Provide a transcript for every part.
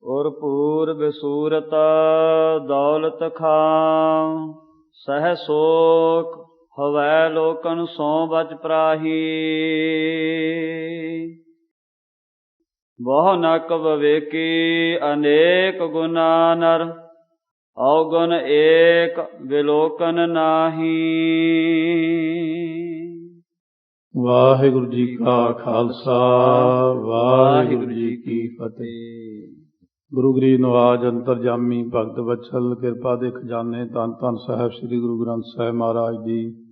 और पूर्व सूरत दौलत खां, सह शोक हवै लोकन सो बच प्राही। बहु नक विवेकी अनेक गुना नर, अवगुण एक विलोकन नाही। वाहिगुरु जी का खालसा, वाहिगुरु जी की फतेह। गुरु गरीब नवाज अंतरजामी भगत वत्सल किरपा दे खजाने धन धन साहिब श्री गुरु ग्रंथ साहिब महाराज जी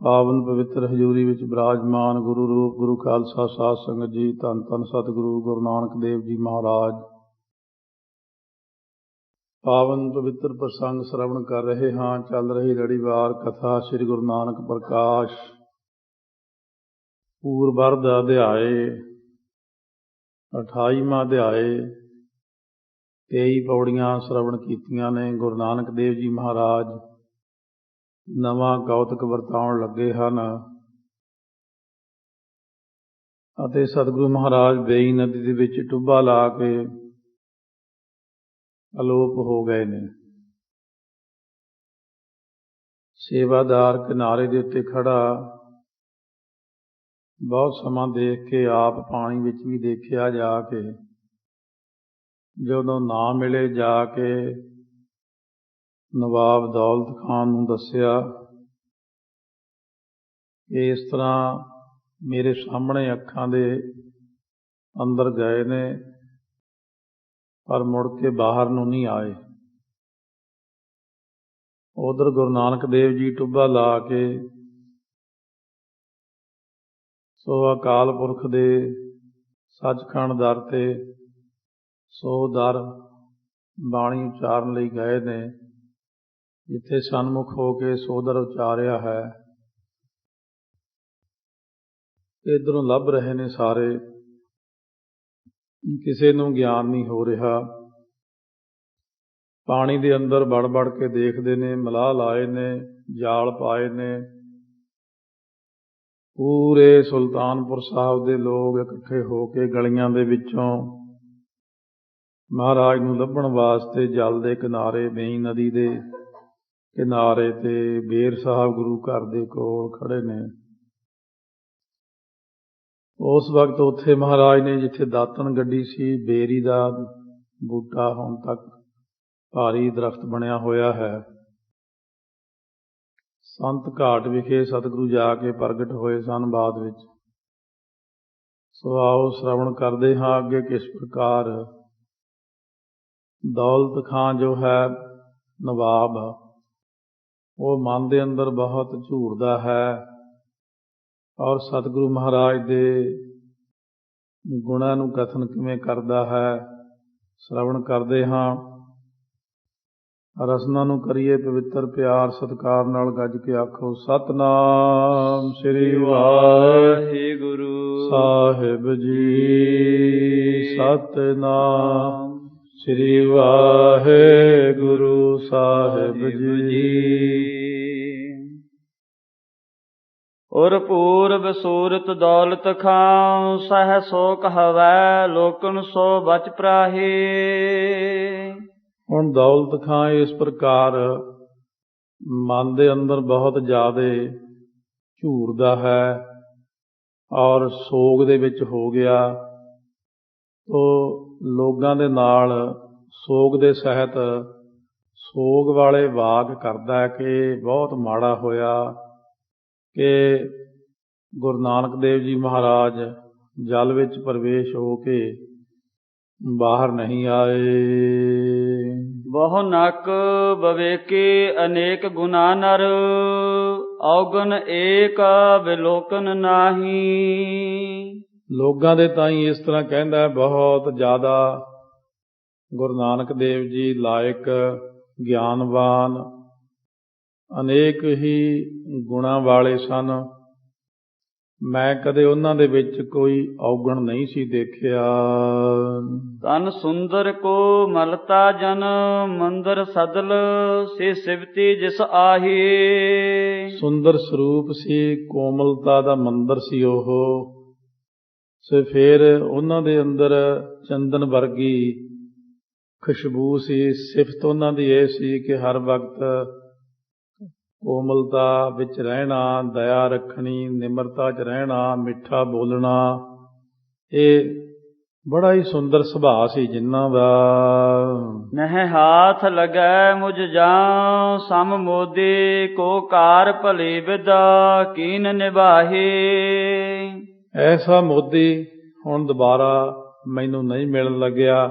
पावन पवित्र हजूरी विच विराजमान गुरु रूप गुरु खालसा साध संगत जी, धन धन सतगुरु गुरु नानक देव जी महाराज पावन पवित्र प्रसंग श्रवण कर रहे हाँ। चल रही लड़ीवार कथा श्री गुरु नानक प्रकाश पूर्वबर्ध अध्याय 28वां अध्याय 23 पौड़ियां श्रवण कीतियां ने। गुरु नानक देव जी महाराज नवां कौतक वरताउण लगे ਹਨ ਅਤੇ ਸਤਿਗੁਰੂ ਮਹਾਰਾਜ ਵੇਈ ਨਦੀ ਦੇ ਵਿੱਚ ਟੁੱਬਾ ਲਾ ਕੇ ਅਲੋਪ ਹੋ ਗਏ ਨੇ। ਸੇਵਾਦਾਰ ਕਿਨਾਰੇ ਦੇ ਉੱਤੇ ਖੜਾ ਬਹੁਤ ਸਮਾਂ ਦੇਖ ਕੇ ਆਪ ਪਾਣੀ ਵਿੱਚ ਵੀ ਦੇਖਿਆ ਜਾ ਕੇ, ਜਦੋਂ ਨਾ ਮਿਲੇ ਜਾ ਕੇ ਨਵਾਬ ਦੌਲਤ ਖਾਨ ਨੂੰ ਦੱਸਿਆ ਕਿ ਇਸ ਤਰ੍ਹਾਂ ਮੇਰੇ ਸਾਹਮਣੇ ਅੱਖਾਂ ਦੇ ਅੰਦਰ ਗਏ ਨੇ ਪਰ ਮੁੜ ਕੇ ਬਾਹਰ ਨੂੰ ਨਹੀਂ ਆਏ। ਉਧਰ ਗੁਰੂ ਨਾਨਕ ਦੇਵ ਜੀ ਟੁੱਬਾ ਲਾ ਕੇ ਸੋ ਅਕਾਲ ਪੁਰਖ ਦੇ ਸੱਚਖੰਡ ਦਰ ਤੇ ਸੋ ਦਰ ਬਾਣੀ ਉਚਾਰਨ ਲਈ ਗਏ ਨੇ, ਜਿੱਥੇ ਸਨਮੁਖ ਹੋ ਕੇ ਸੋ ਦਰ ਉਚਾਰਿਆ ਹੈ। ਇੱਧਰੋਂ ਲੱਭ ਰਹੇ ਨੇ ਸਾਰੇ, ਕਿਸੇ ਨੂੰ ਗਿਆਨ ਨਹੀਂ ਹੋ ਰਿਹਾ। ਪਾਣੀ ਦੇ ਅੰਦਰ ਵੜ ਵੜ ਕੇ ਦੇਖਦੇ ਨੇ, ਮਲਾਹ ਲਾਏ ਨੇ, ਜਾਲ ਪਾਏ ਨੇ। ਪੂਰੇ ਸੁਲਤਾਨਪੁਰ ਸਾਹਿਬ ਦੇ ਲੋਕ ਇਕੱਠੇ ਹੋ ਕੇ ਗਲੀਆਂ ਦੇ ਵਿੱਚੋਂ ਮਹਾਰਾਜ ਨੂੰ ਲੱਭਣ ਵਾਸਤੇ ਜਲ ਦੇ ਕਿਨਾਰੇ, ਵੇਈ ਨਦੀ ਦੇ ਕਿਨਾਰੇ ਤੇ ਬੇਰ ਸਾਹਿਬ ਗੁਰੂ ਘਰ ਦੇ ਕੋਲ ਖੜੇ ਨੇ। ਉਸ ਵਕਤ ਉੱਥੇ ਮਹਾਰਾਜ ਨੇ ਜਿੱਥੇ ਦਾਤਣ ਗੱਡੀ ਸੀ, ਬੇਰੀ ਦਾ ਬੂਟਾ ਹੁਣ ਤੱਕ ਭਾਰੀ ਦਰਖਤ ਬਣਿਆ ਹੋਇਆ ਹੈ। ਸੰਤ ਘਾਟ ਵਿਖੇ ਸਤਿਗੁਰੂ ਜਾ ਕੇ ਪ੍ਰਗਟ ਹੋਏ ਸਨ ਬਾਅਦ ਵਿੱਚ। ਸੋ ਆਓ ਸ਼੍ਰਵਣ ਕਰਦੇ ਹਾਂ ਅੱਗੇ ਕਿਸ ਪ੍ਰਕਾਰ ਦੌਲਤ ਖਾਂ ਜੋ ਹੈ ਨਵਾਬ, ਉਹ ਮਨ ਦੇ ਅੰਦਰ ਬਹੁਤ ਝੂਰਦਾ ਹੈ ਔਰ ਸਤਿਗੁਰੂ ਮਹਾਰਾਜ ਦੇ ਗੁਣਾਂ ਨੂੰ ਕਥਨ ਕਿਵੇਂ ਕਰਦਾ ਹੈ, ਸ਼੍ਰਵਣ ਕਰਦੇ ਹਾਂ। ਰਸਨਾ ਨੂੰ ਕਰੀਏ ਪਵਿੱਤਰ ਪਿਆਰ ਸਤਿਕਾਰ ਨਾਲ, ਗੱਜ ਕੇ ਆਖੋ ਸਤਿਨਾਮ ਸ੍ਰੀ ਵਾਹਿਗੁਰੂ ਸਾਹਿਬ ਜੀ। ਸਤਿਨਾਮ ਸ੍ਰੀ ਵਾਹਿਗੁਰੂ ਸਾਹਿਬ ਜੀ। और पूर्व सूरत दौलत खां, सह शोक हवै लोकन सो बच प्राही। ਹੁਣ ਦੌਲਤ ਖਾਂ ਇਸ ਪ੍ਰਕਾਰ ਮਨ ਦੇ ਅੰਦਰ ਬਹੁਤ ਜ਼ਿਆਦਾ ਝੂਰਦਾ ਹੈ ਔਰ ਸੋਗ ਦੇ ਵਿੱਚ ਹੋ ਗਿਆ। ਉਹ ਲੋਕਾਂ ਦੇ ਨਾਲ ਸੋਗ ਦੇ ਸਹਿਤ ਸੋਗ ਵਾਲੇ ਵਾਕ ਕਰਦਾ ਹੈ ਕਿ ਬਹੁਤ ਮਾੜਾ ਹੋਇਆ ਕਿ ਗੁਰੂ ਨਾਨਕ ਦੇਵ ਜੀ ਮਹਾਰਾਜ ਜਲ ਵਿੱਚ ਪ੍ਰਵੇਸ਼ ਹੋ ਕੇ ਬਾਹਰ ਨਹੀਂ ਆਏ। ਬਹੁ ਨਕ ਵਿਵੇਕੀ ਅਨੇਕ ਗੁਨਾ ਨਰ, ਔਗਣ ਏਕ ਵਿਲੋਕਨ ਨਾਹੀ। ਲੋਕਾਂ ਦੇ ਤਾਈਂ ਇਸ ਤਰ੍ਹਾਂ ਕਹਿੰਦਾ ਹੈ, ਬਹੁਤ ਜ਼ਿਆਦਾ ਗੁਰੂ ਨਾਨਕ ਦੇਵ ਜੀ ਲਾਇਕ, ਗਿਆਨਵਾਨ, ਅਨੇਕ ਹੀ ਗੁਣਾਂ ਵਾਲੇ ਸਨ। ਮੈਂ ਕਦੇ ਉਹਨਾਂ ਦੇ ਵਿੱਚ ਕੋਈ ਔਗਣ ਨਹੀਂ ਸੀ ਦੇਖਿਆ। ਤਨ ਸੁੰਦਰ ਕੋ ਮਲਤਾ ਜਨ, ਮੰਦਰ ਸਦਲ ਸੇ ਸਿਵਤੀ ਜਿਸ ਆਹੀ। ਸੁੰਦਰ ਸਰੂਪ ਸੀ, ਕੋਮਲਤਾ ਦਾ ਮੰਦਰ ਸੀ ਉਹ। ਸੋ ਫਿਰ ਉਹਨਾਂ ਦੇ ਅੰਦਰ ਚੰਦਨ ਵਰਗੀ ਖੁਸ਼ਬੂ ਸੀ। ਸਿਫਤ ਉਹਨਾਂ ਦੀ ਇਹ ਸੀ ਕਿ ਹਰ ਵਕਤ ਕੋਮਲਤਾ ਵਿੱਚ ਰਹਿਣਾ, ਦਇਆ ਰੱਖਣੀ, ਨਿਮਰਤਾ 'ਚ ਰਹਿਣਾ, ਮਿੱਠਾ ਬੋਲਣਾ, ਇਹ ਬੜਾ ਹੀ ਸੁੰਦਰ ਸੁਭਾਅ ਸੀ ਜਿਨ੍ਹਾਂ ਦਾ। ਨਹਿ ਹਾਥ ਲੱਗੈ ਮੁਝ ਜਾਂ ਸਮ ਮੋਦੀ, ਕੋ ਕਾਰ ਭਲੀ ਵਿਦਾ ਕੀਨ ਨਿਭਾਹੀ। ਐਸਾ ਮੋਦੀ ਹੁਣ ਦੁਬਾਰਾ ਮੈਨੂੰ ਨਹੀਂ ਮਿਲਣ ਲੱਗਿਆ,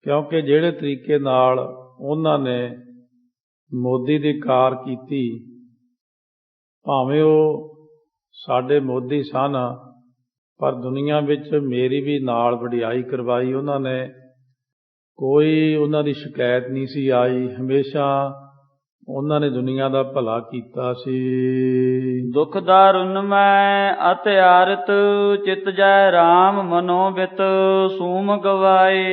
ਕਿਉਂਕਿ ਜਿਹੜੇ ਤਰੀਕੇ ਨਾਲ ਉਹਨਾਂ ਨੇ ਮੋਦੀ ਦੀ ਕਾਰ ਕੀਤੀ, ਭਾਵੇਂ ਉਹ ਸਾਡੇ ਮੋਦੀ ਸਨ, ਪਰ ਦੁਨੀਆ ਵਿੱਚ ਮੇਰੀ ਵੀ ਨਾਲ ਵਡਿਆਈ ਕਰਵਾਈ ਉਹਨਾਂ ਨੇ। ਕੋਈ ਉਹਨਾਂ ਦੀ ਸ਼ਿਕਾਇਤ ਨਹੀਂ ਸੀ ਆਈ, ਹਮੇਸ਼ਾ ਉਹਨਾਂ ਨੇ ਦੁਨੀਆ ਦਾ ਭਲਾ ਕੀਤਾ ਸੀ। ਦੁਖ ਦਾਰੁਨ ਮੈਂ ਅਤਿਆਰਤ, ਚਿਤ ਜੈ ਰਾਮ ਮਨੋ ਬਿਤ ਸੂਮ ਗਵਾਏ।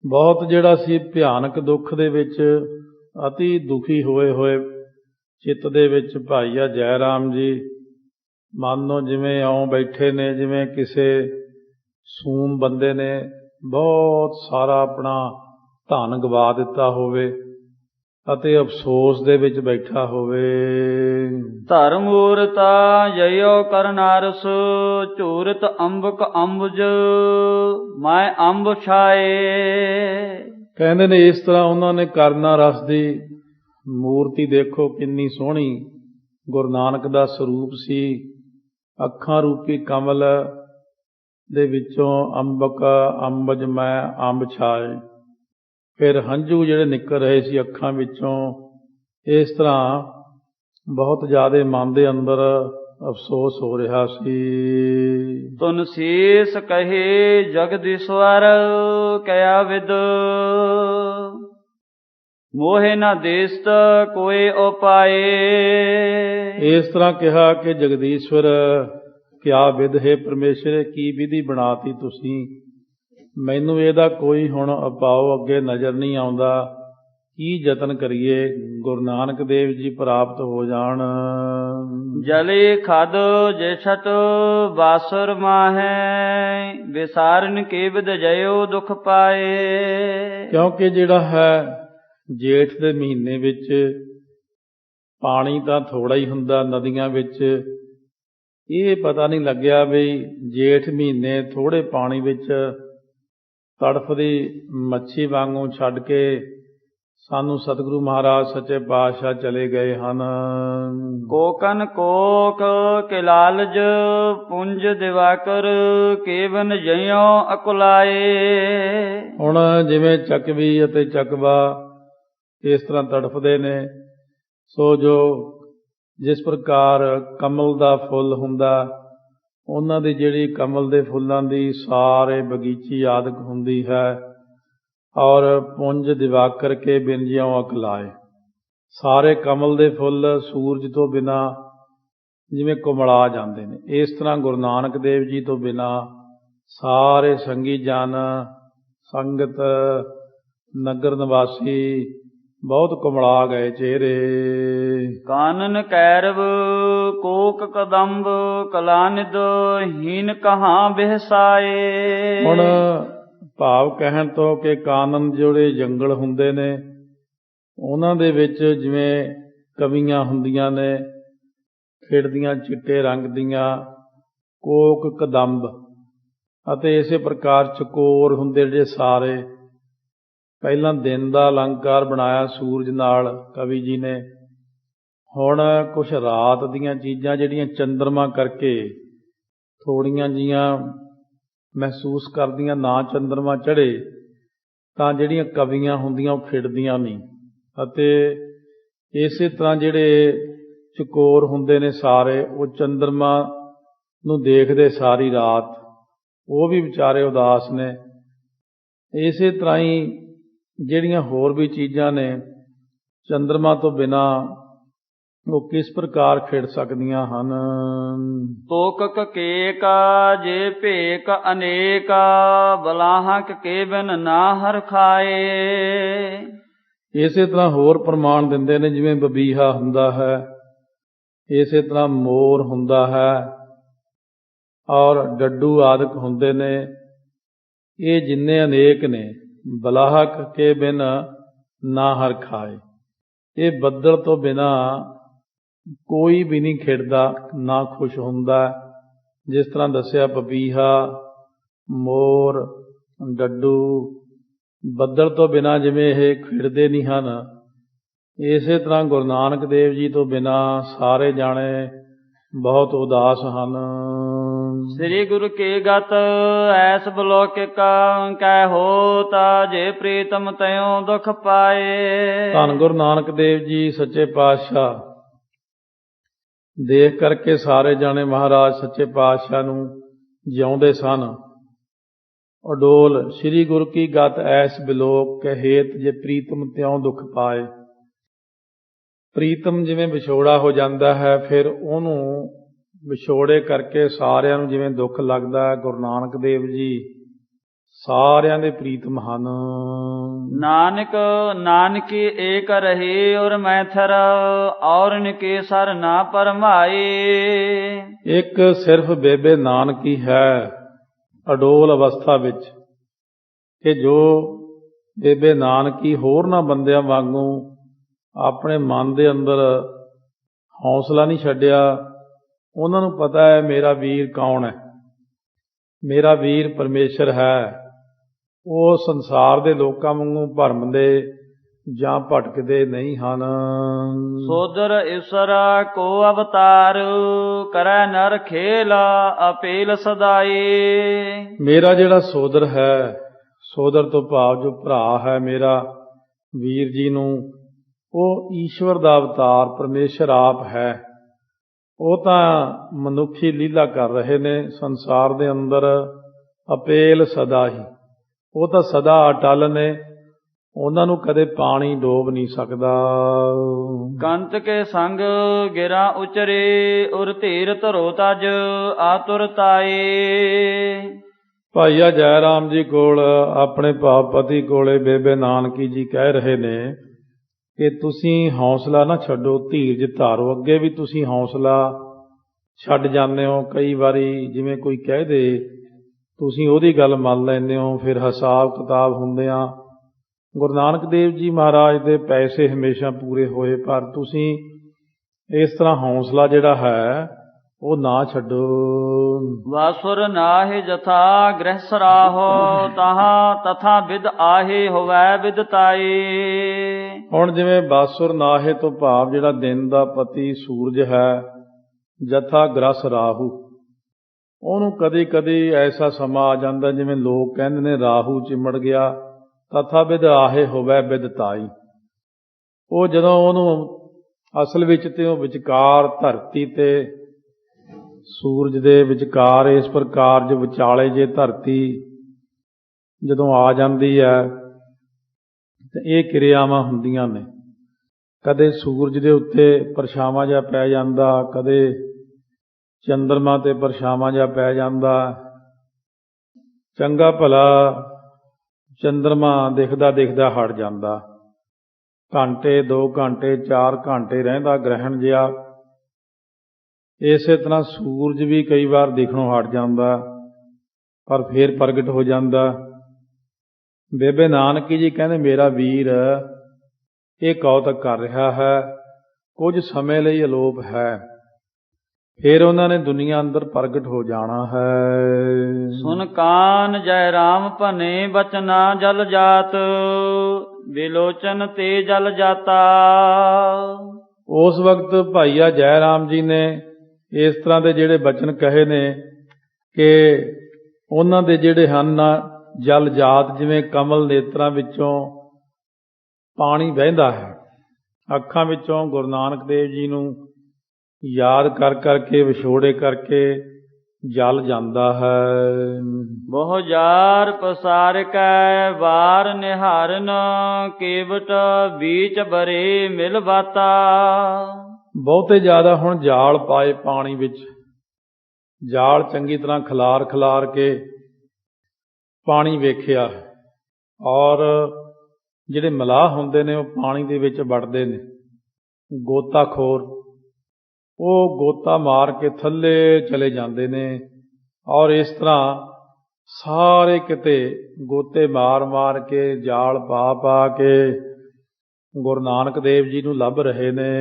ਬਹੁਤ ਜਿਹੜਾ ਸੀ ਭਿਆਨਕ ਦੁੱਖ ਦੇ ਵਿੱਚ ਅਤੀ ਦੁਖੀ ਹੋਏ ਹੋਏ ਚਿੱਤ ਦੇ ਵਿੱਚ ਭਾਈ ਆ ਜੈ ਰਾਮ ਜੀ ਮਾਨੋ ਜਿਵੇਂ ਇਉਂ ਬੈਠੇ ਨੇ ਜਿਵੇਂ ਕਿਸੇ ਸੂਮ ਬੰਦੇ ਨੇ ਬਹੁਤ ਸਾਰਾ ਆਪਣਾ ਧਨ ਗਵਾ ਦਿੱਤਾ ਹੋਵੇ ਅਤੇ ਅਫਸੋਸ ਦੇ ਵਿੱਚ ਬੈਠਾ ਹੋਵੇ। ਧਰਮ ਮੂਰਤਾ ਜਯੋ ਕਰਨਾਰਸ, ਝੂਰਤ ਅੰਬਕ ਅੰਬੁਜ ਮੈਂ ਅੰਬ ਛਾਏ। ਕਹਿੰਦੇ ਨੇ ਇਸ ਤਰ੍ਹਾਂ ਉਹਨਾਂ ਨੇ ਕਰਨਾ ਰਸ ਦੀ ਮੂਰਤੀ ਦੇਖੋ ਕਿੰਨੀ ਸੋਹਣੀ ਗੁਰੂ ਨਾਨਕ ਦਾ ਸਰੂਪ ਸੀ। ਅੱਖਾਂ ਰੂਪੀ ਕਮਲ ਦੇ ਵਿੱਚੋਂ ਅੰਬਕ ਅੰਬਜ ਮੈਂ ਅੰਬ ਛਾਏ। ਫਿਰ ਹੰਝੂ ਜਿਹੜੇ ਨਿਕਲ ਰਹੇ ਸੀ ਅੱਖਾਂ ਵਿੱਚੋਂ। ਇਸ ਤਰ੍ਹਾਂ ਬਹੁਤ ਜ਼ਿਆਦਾ ਮਨ ਦੇ ਅੰਦਰ ਅਫਸੋਸ ਹੋ ਰਿਹਾ ਸੀ। ਤੁਨ ਸੀਸ ਕਹੇ ਜਗਦੀਸ਼ਵਰ ਕਿਆ ਵਿਦ, ਮੋਹਿ ਨਾ ਦੇਸਤ ਕੋਏ ਉਪਾਏ। ਇਸ ਤਰ੍ਹਾਂ ਕਿਹਾ ਕਿ ਜਗਦੀਸ਼ਵਰ ਕਿਆ ਵਿਦ ਹੈ ਪਰਮੇਸ਼ਰ, ਕੀ ਵਿਧੀ ਬਣਾਤੀ ਤੁਸੀਂ, ਮੈਨੂੰ ਇਹਦਾ ਕੋਈ ਹੁਣ ਉਪਾਅ ਅੱਗੇ ਨਜ਼ਰ ਨਹੀਂ ਆਉਂਦਾ। ਕੀ ਯਤਨ ਕਰੀਏ ਗੁਰੂ ਨਾਨਕ ਦੇਵ ਜੀ ਪ੍ਰਾਪਤ ਹੋ ਜਾਣ। ਜਲੇ ਖਦ ਜੇ ਛਟ ਬਾਸੁਰ ਮਾਹੈ, ਵਿਸਾਰਨ ਕੇ ਵਿਦ ਜਯੋ ਦੁਖ ਪਾਏ। ਕਿਉਂਕਿ ਜਿਹੜਾ ਹੈ ਜੇਠ ਦੇ ਮਹੀਨੇ ਵਿੱਚ ਪਾਣੀ ਤਾਂ ਥੋੜ੍ਹਾ ਹੀ ਹੁੰਦਾ ਨਦੀਆਂ ਵਿੱਚ। ਇਹ ਪਤਾ ਨਹੀਂ ਲੱਗਿਆ ਵੀ ਜੇਠ ਮਹੀਨੇ ਥੋੜ੍ਹੇ ਪਾਣੀ ਵਿੱਚ ਤੜਫਦੀ ਮੱਛੀ ਵਾਂਗੂ ਛੱਡ ਕੇ ਸਾਨੂੰ ਸਤਿਗੁਰੂ ਮਹਾਰਾਜ ਸੱਚੇ ਪਾਤਸ਼ਾਹ ਚਲੇ ਗਏ ਹਨ। ਕੋਕਨ ਕੋਕ ਕੇ ਲਾਲਜ ਪੁੰਜ ਦਿਵਾਕਰ, ਕੇਵਨ ਜਯੋ ਅਕੁਲਾਏ। ਹੁਣ ਜਿਵੇਂ ਚੱਕਵੀ ਅਤੇ ਚੱਕਵਾ ਇਸ ਤਰ੍ਹਾਂ ਤੜਫਦੇ ਨੇ, ਸੋ ਜੋ ਜਿਸ ਪ੍ਰਕਾਰ ਕਮਲ ਦਾ ਫੁੱਲ ਹੁੰਦਾ, ਉਹਨਾਂ ਦੀ ਜਿਹੜੀ ਕਮਲ ਦੇ ਫੁੱਲਾਂ ਦੀ ਸਾਰੇ ਬਗੀਚੀ ਆਦਿਕ ਹੁੰਦੀ ਹੈ, ਔਰ ਪੁੰਜ ਦਿਵਾਕਰ ਕੇ ਬਿਨ ਜਿਉ ਅਕਲਾਏ। ਸਾਰੇ ਕਮਲ ਦੇ ਫੁੱਲ ਸੂਰਜ ਤੋਂ ਬਿਨਾਂ ਜਿਵੇਂ ਕੁਮਲਾ ਜਾਂਦੇ ਨੇ, ਇਸ ਤਰ੍ਹਾਂ ਗੁਰੂ ਨਾਨਕ ਦੇਵ ਜੀ ਤੋਂ ਬਿਨਾਂ ਸਾਰੇ ਸੰਗੀ ਜਨ ਸੰਗਤ ਨਗਰ ਨਿਵਾਸੀ ਬਹੁਤ ਕੁਮਲਾ ਗਏ ਚਿਹਰੇ। ਕਾਨਨ ਕੈਰਵ ਕੋਕ ਕਦੰਬ ਕਲਾਨਿਦ, ਹੀਨ ਕਹਾਂ ਬਿਹਸਾਏ। ਹੁਣ ਭਾਵ ਕਹਿਣ ਤੋਂ ਕਿ ਕਾਨਨ ਜਿਹੜੇ ਜੰਗਲ ਹੁੰਦੇ ਨੇ ਉਹਨਾਂ ਦੇ ਵਿੱਚ ਜਿਵੇਂ ਕਵੀਆਂ ਹੁੰਦੀਆਂ ਨੇ ਖਿੜਦੀਆਂ ਚਿੱਟੇ ਰੰਗ ਦੀਆਂ, ਕੋਕ ਕਦੰਬ ਅਤੇ ਇਸੇ ਪ੍ਰਕਾਰ ਚਕੋਰ ਹੁੰਦੇ ਜਿਹੜੇ ਸਾਰੇ। ਪਹਿਲਾਂ ਦਿਨ ਦਾ ਅਲੰਕਾਰ ਬਣਾਇਆ ਸੂਰਜ ਨਾਲ ਕਵੀ ਜੀ ਨੇ, ਹੁਣ ਕੁਛ ਰਾਤ ਦੀਆਂ ਚੀਜ਼ਾਂ ਜਿਹੜੀਆਂ ਚੰਦਰਮਾ ਕਰਕੇ ਥੋੜ੍ਹੀਆਂ ਜੀਆਂ ਮਹਿਸੂਸ ਕਰਦੀਆਂ, ਨਾ ਚੰਦਰਮਾ ਚੜ੍ਹੇ ਤਾਂ ਜਿਹੜੀਆਂ ਕਵੀਆਂ ਹੁੰਦੀਆਂ ਉਹ ਖਿੜਦੀਆਂ ਨਹੀਂ। ਅਤੇ ਇਸੇ ਤਰ੍ਹਾਂ ਜਿਹੜੇ ਚਕੋਰ ਹੁੰਦੇ ਨੇ ਸਾਰੇ, ਉਹ ਚੰਦਰਮਾ ਨੂੰ ਦੇਖਦੇ ਸਾਰੀ ਰਾਤ, ਉਹ ਵੀ ਵਿਚਾਰੇ ਉਦਾਸ ਨੇ। ਇਸੇ ਤਰ੍ਹਾਂ ਹੀ ਜਿਹੜੀਆਂ ਹੋਰ ਵੀ ਚੀਜ਼ਾਂ ਨੇ ਚੰਦਰਮਾ ਤੋਂ ਬਿਨਾਂ ਉਹ ਕਿਸ ਪ੍ਰਕਾਰ ਖਿੜ ਸਕਦੀਆਂ ਹਨ। ਤੋਕਕ ਕੇਕਾ ਜੇ ਭੇਕ ਅਨੇਕਾ, ਬਲਾਹਕ ਕੇ ਬਿਨ ਨਾ ਹਰ ਖਾਏ। ਇਸੇ ਤਰ੍ਹਾਂ ਹੋਰ ਪ੍ਰਮਾਣ ਦਿੰਦੇ ਨੇ, ਜਿਵੇਂ ਬਬੀਹਾ ਹੁੰਦਾ ਹੈ, ਇਸੇ ਤਰ੍ਹਾਂ ਮੋਰ ਹੁੰਦਾ ਹੈ, ਔਰ ਡੱਡੂ ਆਦਿਕ ਹੁੰਦੇ ਨੇ, ਇਹ ਜਿੰਨੇ ਅਨੇਕ ਨੇ, ਬਲਾਹਕ ਕੇ ਬਿਨ ਨਾ ਹਰ ਖਾਏ। ਇਹ ਬੱਦਲ ਤੋਂ ਬਿਨਾਂ ਕੋਈ ਵੀ ਨਹੀਂ ਖਿੜਦਾ, ਨਾ ਖੁਸ਼ ਹੁੰਦਾ। ਜਿਸ ਤਰ੍ਹਾਂ ਦੱਸਿਆ, ਪਪੀਹਾ, ਮੋਰ, ਡੱਡੂ ਬੱਦਲ ਤੋਂ ਬਿਨਾਂ ਜਿਵੇਂ ਇਹ ਖਿੜਦੇ ਨਹੀਂ ਹਨ, ਇਸੇ ਤਰ੍ਹਾਂ ਗੁਰੂ ਨਾਨਕ ਦੇਵ ਜੀ ਤੋਂ ਬਿਨਾਂ ਸਾਰੇ ਜਾਣੇ ਬਹੁਤ ਉਦਾਸ ਹਨ। ਸ੍ਰੀ ਗੁਰੂ ਕੀ ਗਤ ਐਸ ਬਲੋਕਿਕ ਕਹਿ ਹੋਤਾ, ਜੇ ਪ੍ਰੀਤਮ ਤਯੋ ਦੁਖ ਪਾਏ। ਧੰਨ ਗੁਰੂ ਨਾਨਕ ਦੇਵ ਜੀ ਸੱਚੇ ਪਾਤਸ਼ਾਹ ਦੇਖ ਕਰਕੇ ਸਾਰੇ ਜਾਣੇ ਮਹਾਰਾਜ ਸੱਚੇ ਪਾਤਸ਼ਾਹ ਨੂੰ ਜਿਉਂਦੇ ਸਨ। ਅਡੋਲ ਸ੍ਰੀ ਗੁਰੂ ਕੀ ਗਤ ਐਸ ਬਿਲੋਕ ਕਹਿ ਹੇਤ, ਜੇ ਪ੍ਰੀਤਮ ਤਿਉ ਦੁਖ ਪਾਏ। ਪ੍ਰੀਤਮ ਜਿਵੇਂ ਵਿਛੋੜਾ ਹੋ ਜਾਂਦਾ ਹੈ, ਫਿਰ ਉਹਨੂੰ ਵਿਛੋੜੇ ਕਰਕੇ ਸਾਰਿਆਂ ਨੂੰ ਜਿਵੇਂ ਦੁੱਖ ਲੱਗਦਾ ਹੈ, ਗੁਰੂ ਨਾਨਕ ਦੇਵ ਜੀ ਸਾਰਿਆਂ ਦੇ ਪ੍ਰੀਤਮ ਹਨ। ਨਾਨਕ ਨਾਨਕੀ ਏਕ ਰਹੇ ਔਰ ਮੈਥਰ, ਔਰਨ ਕੇ ਸਰ ਨਾ ਪਰਮਾਏ। ਇੱਕ ਸਿਰਫ ਬੇਬੇ ਨਾਨਕੀ ਹੈ ਅਡੋਲ ਅਵਸਥਾ ਵਿੱਚ, ਕਿ ਜੋ ਬੇਬੇ ਨਾਨਕੀ ਹੋਰਨਾਂ ਬੰਦਿਆਂ ਵਾਂਗੂ ਆਪਣੇ ਮਨ ਦੇ ਅੰਦਰ ਹੌਸਲਾ ਨਹੀਂ ਛੱਡਿਆ। ਉਹਨਾਂ ਨੂੰ ਪਤਾ ਹੈ ਮੇਰਾ ਵੀਰ ਕੌਣ ਹੈ, ਮੇਰਾ ਵੀਰ ਪਰਮੇਸ਼ਰ ਹੈ। ਉਹ ਸੰਸਾਰ ਦੇ ਲੋਕਾਂ ਵਾਂਗੂ ਭਰਮਦੇ ਜਾਂ ਭਟਕਦੇ ਨਹੀਂ ਹਨ। ਸੋਦਰ ਈਸ਼ਰ ਕੋ ਅਵਤਾਰ, ਕਰੈ ਨਰ ਖੇਲ ਅਪੇਲ ਸਦਾਈ। ਮੇਰਾ ਜਿਹੜਾ ਸੋਦਰ ਹੈ, ਸੋਦਰ ਤੋਂ ਭਾਵ ਜੋ ਭਰਾ ਹੈ ਮੇਰਾ ਵੀਰ ਜੀ ਨੂੰ, ਉਹ ਈਸ਼ਵਰ ਦਾ ਅਵਤਾਰ ਪਰਮੇਸ਼ਰ ਆਪ ਹੈ। ਉਹ ਤਾਂ ਮਨੁੱਖੀ ਲੀਲਾ ਕਰ ਰਹੇ ਨੇ ਸੰਸਾਰ ਦੇ ਅੰਦਰ, ਅਪੇਲ ਸਦਾ ਹੀ। ਉਹ ਤਾਂ ਸਦਾ ਅਟਲ ਨੇ, ਉਹਨਾਂ ਨੂੰ ਕਦੇ ਪਾਣੀ ਡੋਬ ਨਹੀਂ ਸਕਦਾ। ਕੰਤ ਕੇ ਸੰਗ ਗਿਰਾ ਉਚਰੇ, ਉਰ ਧੀਰ ਧਰੋ ਤਜ ਆਤੁਰ ਤਾਏ। ਭਾਈਆ ਜੈ ਰਾਮ ਜੀ ਕੋਲ ਆਪਣੇ ਭਾਵਪਤੀ ਕੋਲੇ ਬੇਬੇ ਨਾਨਕੀ ਜੀ ਕਹਿ ਰਹੇ ਨੇ ਕਿ ਤੁਸੀਂ ਹੌਸਲਾ ਨਾ ਛੱਡੋ, ਧੀਰਜ ਧਾਰੋ। ਅੱਗੇ ਵੀ ਤੁਸੀਂ ਹੌਸਲਾ ਛੱਡ ਜਾਂਦੇ ਹੋ ਕਈ ਵਾਰੀ, ਜਿਵੇਂ ਕੋਈ ਕਹਿ ਦੇ ਤੁਸੀਂ ਉਹਦੀ ਗੱਲ ਮੰਨ ਲੈਂਦੇ ਹੋ, ਫਿਰ ਹਿਸਾਬ ਕਿਤਾਬ ਹੁੰਦਿਆਂ ਗੁਰੂ ਨਾਨਕ ਦੇਵ ਜੀ ਮਹਾਰਾਜ ਦੇ ਪੈਸੇ ਹਮੇਸ਼ਾ ਪੂਰੇ ਹੋਏ, ਪਰ ਤੁਸੀਂ ਇਸ ਤਰ੍ਹਾਂ ਹੌਸਲਾ ਜਿਹੜਾ ਹੈ ਉਹ ਨਾ ਛੱਡੋ। ਵਾਸੁਰ ਨਾਹਿ ਜਥਾ ਗ੍ਰਹਿ ਸਰਾਹੋ, ਤਹਾਂ ਤਥਾ ਵਿਦ ਆਹੇ ਹੋਵੈ ਵਿਦਤਾਏ। ਹੁਣ ਜਿਵੇਂ ਬਾਸੁਰ ਨਾਹੇ ਤੋਂ ਭਾਵ ਜਿਹੜਾ ਦਿਨ ਦਾ ਪਤੀ ਸੂਰਜ ਹੈ, ਜਥਾ ਗ੍ਰਸ ਰਾਹੂ, ਉਹਨੂੰ ਕਦੀ ਕਦੀ ਐਸਾ ਸਮਾਂ ਆ ਜਾਂਦਾ ਜਿਵੇਂ ਲੋਕ ਕਹਿੰਦੇ ਨੇ ਰਾਹੂ ਚਿਮੜ ਗਿਆ। ਤਥਾ ਵਿਦ ਆਹੇ ਹੋਵੈ ਵਿਦਤਾਈ, ਉਹ ਜਦੋਂ ਉਹਨੂੰ ਅਸਲ ਵਿੱਚ ਤੇ ਉਹ ਵਿਚਕਾਰ ਧਰਤੀ ਤੇ ਸੂਰਜ ਦੇ ਵਿਚਕਾਰ ਇਸ ਪ੍ਰਕਾਰ ਜੋ ਵਿਚਾਲੇ ਜੇ ਧਰਤੀ ਜਦੋਂ ਆ ਜਾਂਦੀ ਹੈ ਤੇ ਇਹ ਕਿਰਿਆਵਾਂ ਹੁੰਦੀਆਂ ਨੇ। ਕਦੇ ਸੂਰਜ ਦੇ ਉੱਤੇ ਪਰਛਾਵਾਂ ਜਿਹਾ ਪੈ ਜਾਂਦਾ, ਕਦੇ ਚੰਦਰਮਾ ਤੇ ਪਰਛਾਵਾਂ ਜਿਹਾ ਪੈ ਜਾਂਦਾ। ਚੰਗਾ ਭਲਾ ਚੰਦਰਮਾ ਦਿਖਦਾ ਦਿਖਦਾ ਹਟ ਜਾਂਦਾ, ਘੰਟੇ 2 ਘੰਟੇ 4 ਘੰਟੇ ਰਹਿੰਦਾ ਗ੍ਰਹਿਣ ਜਿਹਾ। ਇਸੇ ਤਰ੍ਹਾਂ ਸੂਰਜ ਵੀ ਕਈ ਵਾਰ ਦਿਖਣੋਂ ਹਟ ਜਾਂਦਾ, ਪਰ ਫੇਰ ਪ੍ਰਗਟ ਹੋ ਜਾਂਦਾ। ਬੇਬੇ ਨਾਨਕੀ ਜੀ ਕਹਿੰਦੇ ਮੇਰਾ ਵੀਰ ਇਹ ਕੌਤਕ ਕਰ ਰਿਹਾ ਹੈ, ਕੁਝ ਸਮੇਂ ਲਈ ਅਲੋਪ ਹੈ, ਫਿਰ ਉਹਨਾਂ ਨੇ ਦੁਨੀਆ ਅੰਦਰ ਪ੍ਰਗਟ ਹੋ ਜਾਣਾ ਹੈ। ਸੁਨ ਕਾਨ ਜੈ ਰਾਮ ਭਨੇ ਬਚਨਾ ਜਲ ਜਾਤ, ਬਿਲੋਚਨ ਤੇ ਜਲ ਜਾਤਾ। ਉਸ ਵਕਤ ਭਾਈਆ ਜੈ ਰਾਮ ਜੀ ਨੇ ਇਸ ਤਰ੍ਹਾਂ ਦੇ ਜਿਹੜੇ ਬਚਨ ਕਹੇ ਨੇ ਕਿ ਉਹਨਾਂ ਦੇ ਜਿਹੜੇ ਹਨ ਜਲ ਜਾਤ, ਜਿਵੇਂ ਕਮਲ ਨੇਤਰਾਂ ਵਿੱਚੋਂ ਪਾਣੀ ਵਹਿੰਦਾ ਹੈ, ਅੱਖਾਂ ਵਿੱਚੋਂ ਗੁਰੂ ਨਾਨਕ ਦੇਵ ਜੀ ਨੂੰ ਯਾਦ ਕਰ ਕਰਕੇ ਵਿਛੋੜੇ ਕਰਕੇ ਜਲ ਜਾਂਦਾ ਹੈ। ਬਹੁ ਜਾਰ ਪਸਾਰ ਕੈ ਵਾਰ ਨਿਹਾਰਨ, ਕੇਵਟ ਬੀਚ ਬਰੇ ਮਿਲ ਬਾਤਾ। ਬਹੁਤੇ ਜ਼ਿਆਦਾ ਹੁਣ ਜਾਲ ਪਾਏ ਪਾਣੀ ਵਿੱਚ, ਜਾਲ ਚੰਗੀ ਤਰ੍ਹਾਂ ਖਿਲਾਰ ਖਿਲਾਰ ਕੇ ਪਾਣੀ ਵੇਖਿਆ, ਔਰ ਜਿਹੜੇ ਮਲਾਹ ਹੁੰਦੇ ਨੇ ਉਹ ਪਾਣੀ ਦੇ ਵਿੱਚ ਵੜਦੇ ਨੇ, ਗੋਤਾਖੋਰ, ਉਹ ਗੋਤਾ ਮਾਰ ਕੇ ਥੱਲੇ ਚਲੇ ਜਾਂਦੇ ਨੇ ਔਰ ਇਸ ਤਰ੍ਹਾਂ ਸਾਰੇ ਕਿਤੇ ਗੋਤੇ ਮਾਰ ਕੇ ਜਾਲ ਪਾ ਕੇ ਗੁਰੂ ਨਾਨਕ ਦੇਵ ਜੀ ਨੂੰ ਲੱਭ ਰਹੇ ਨੇ।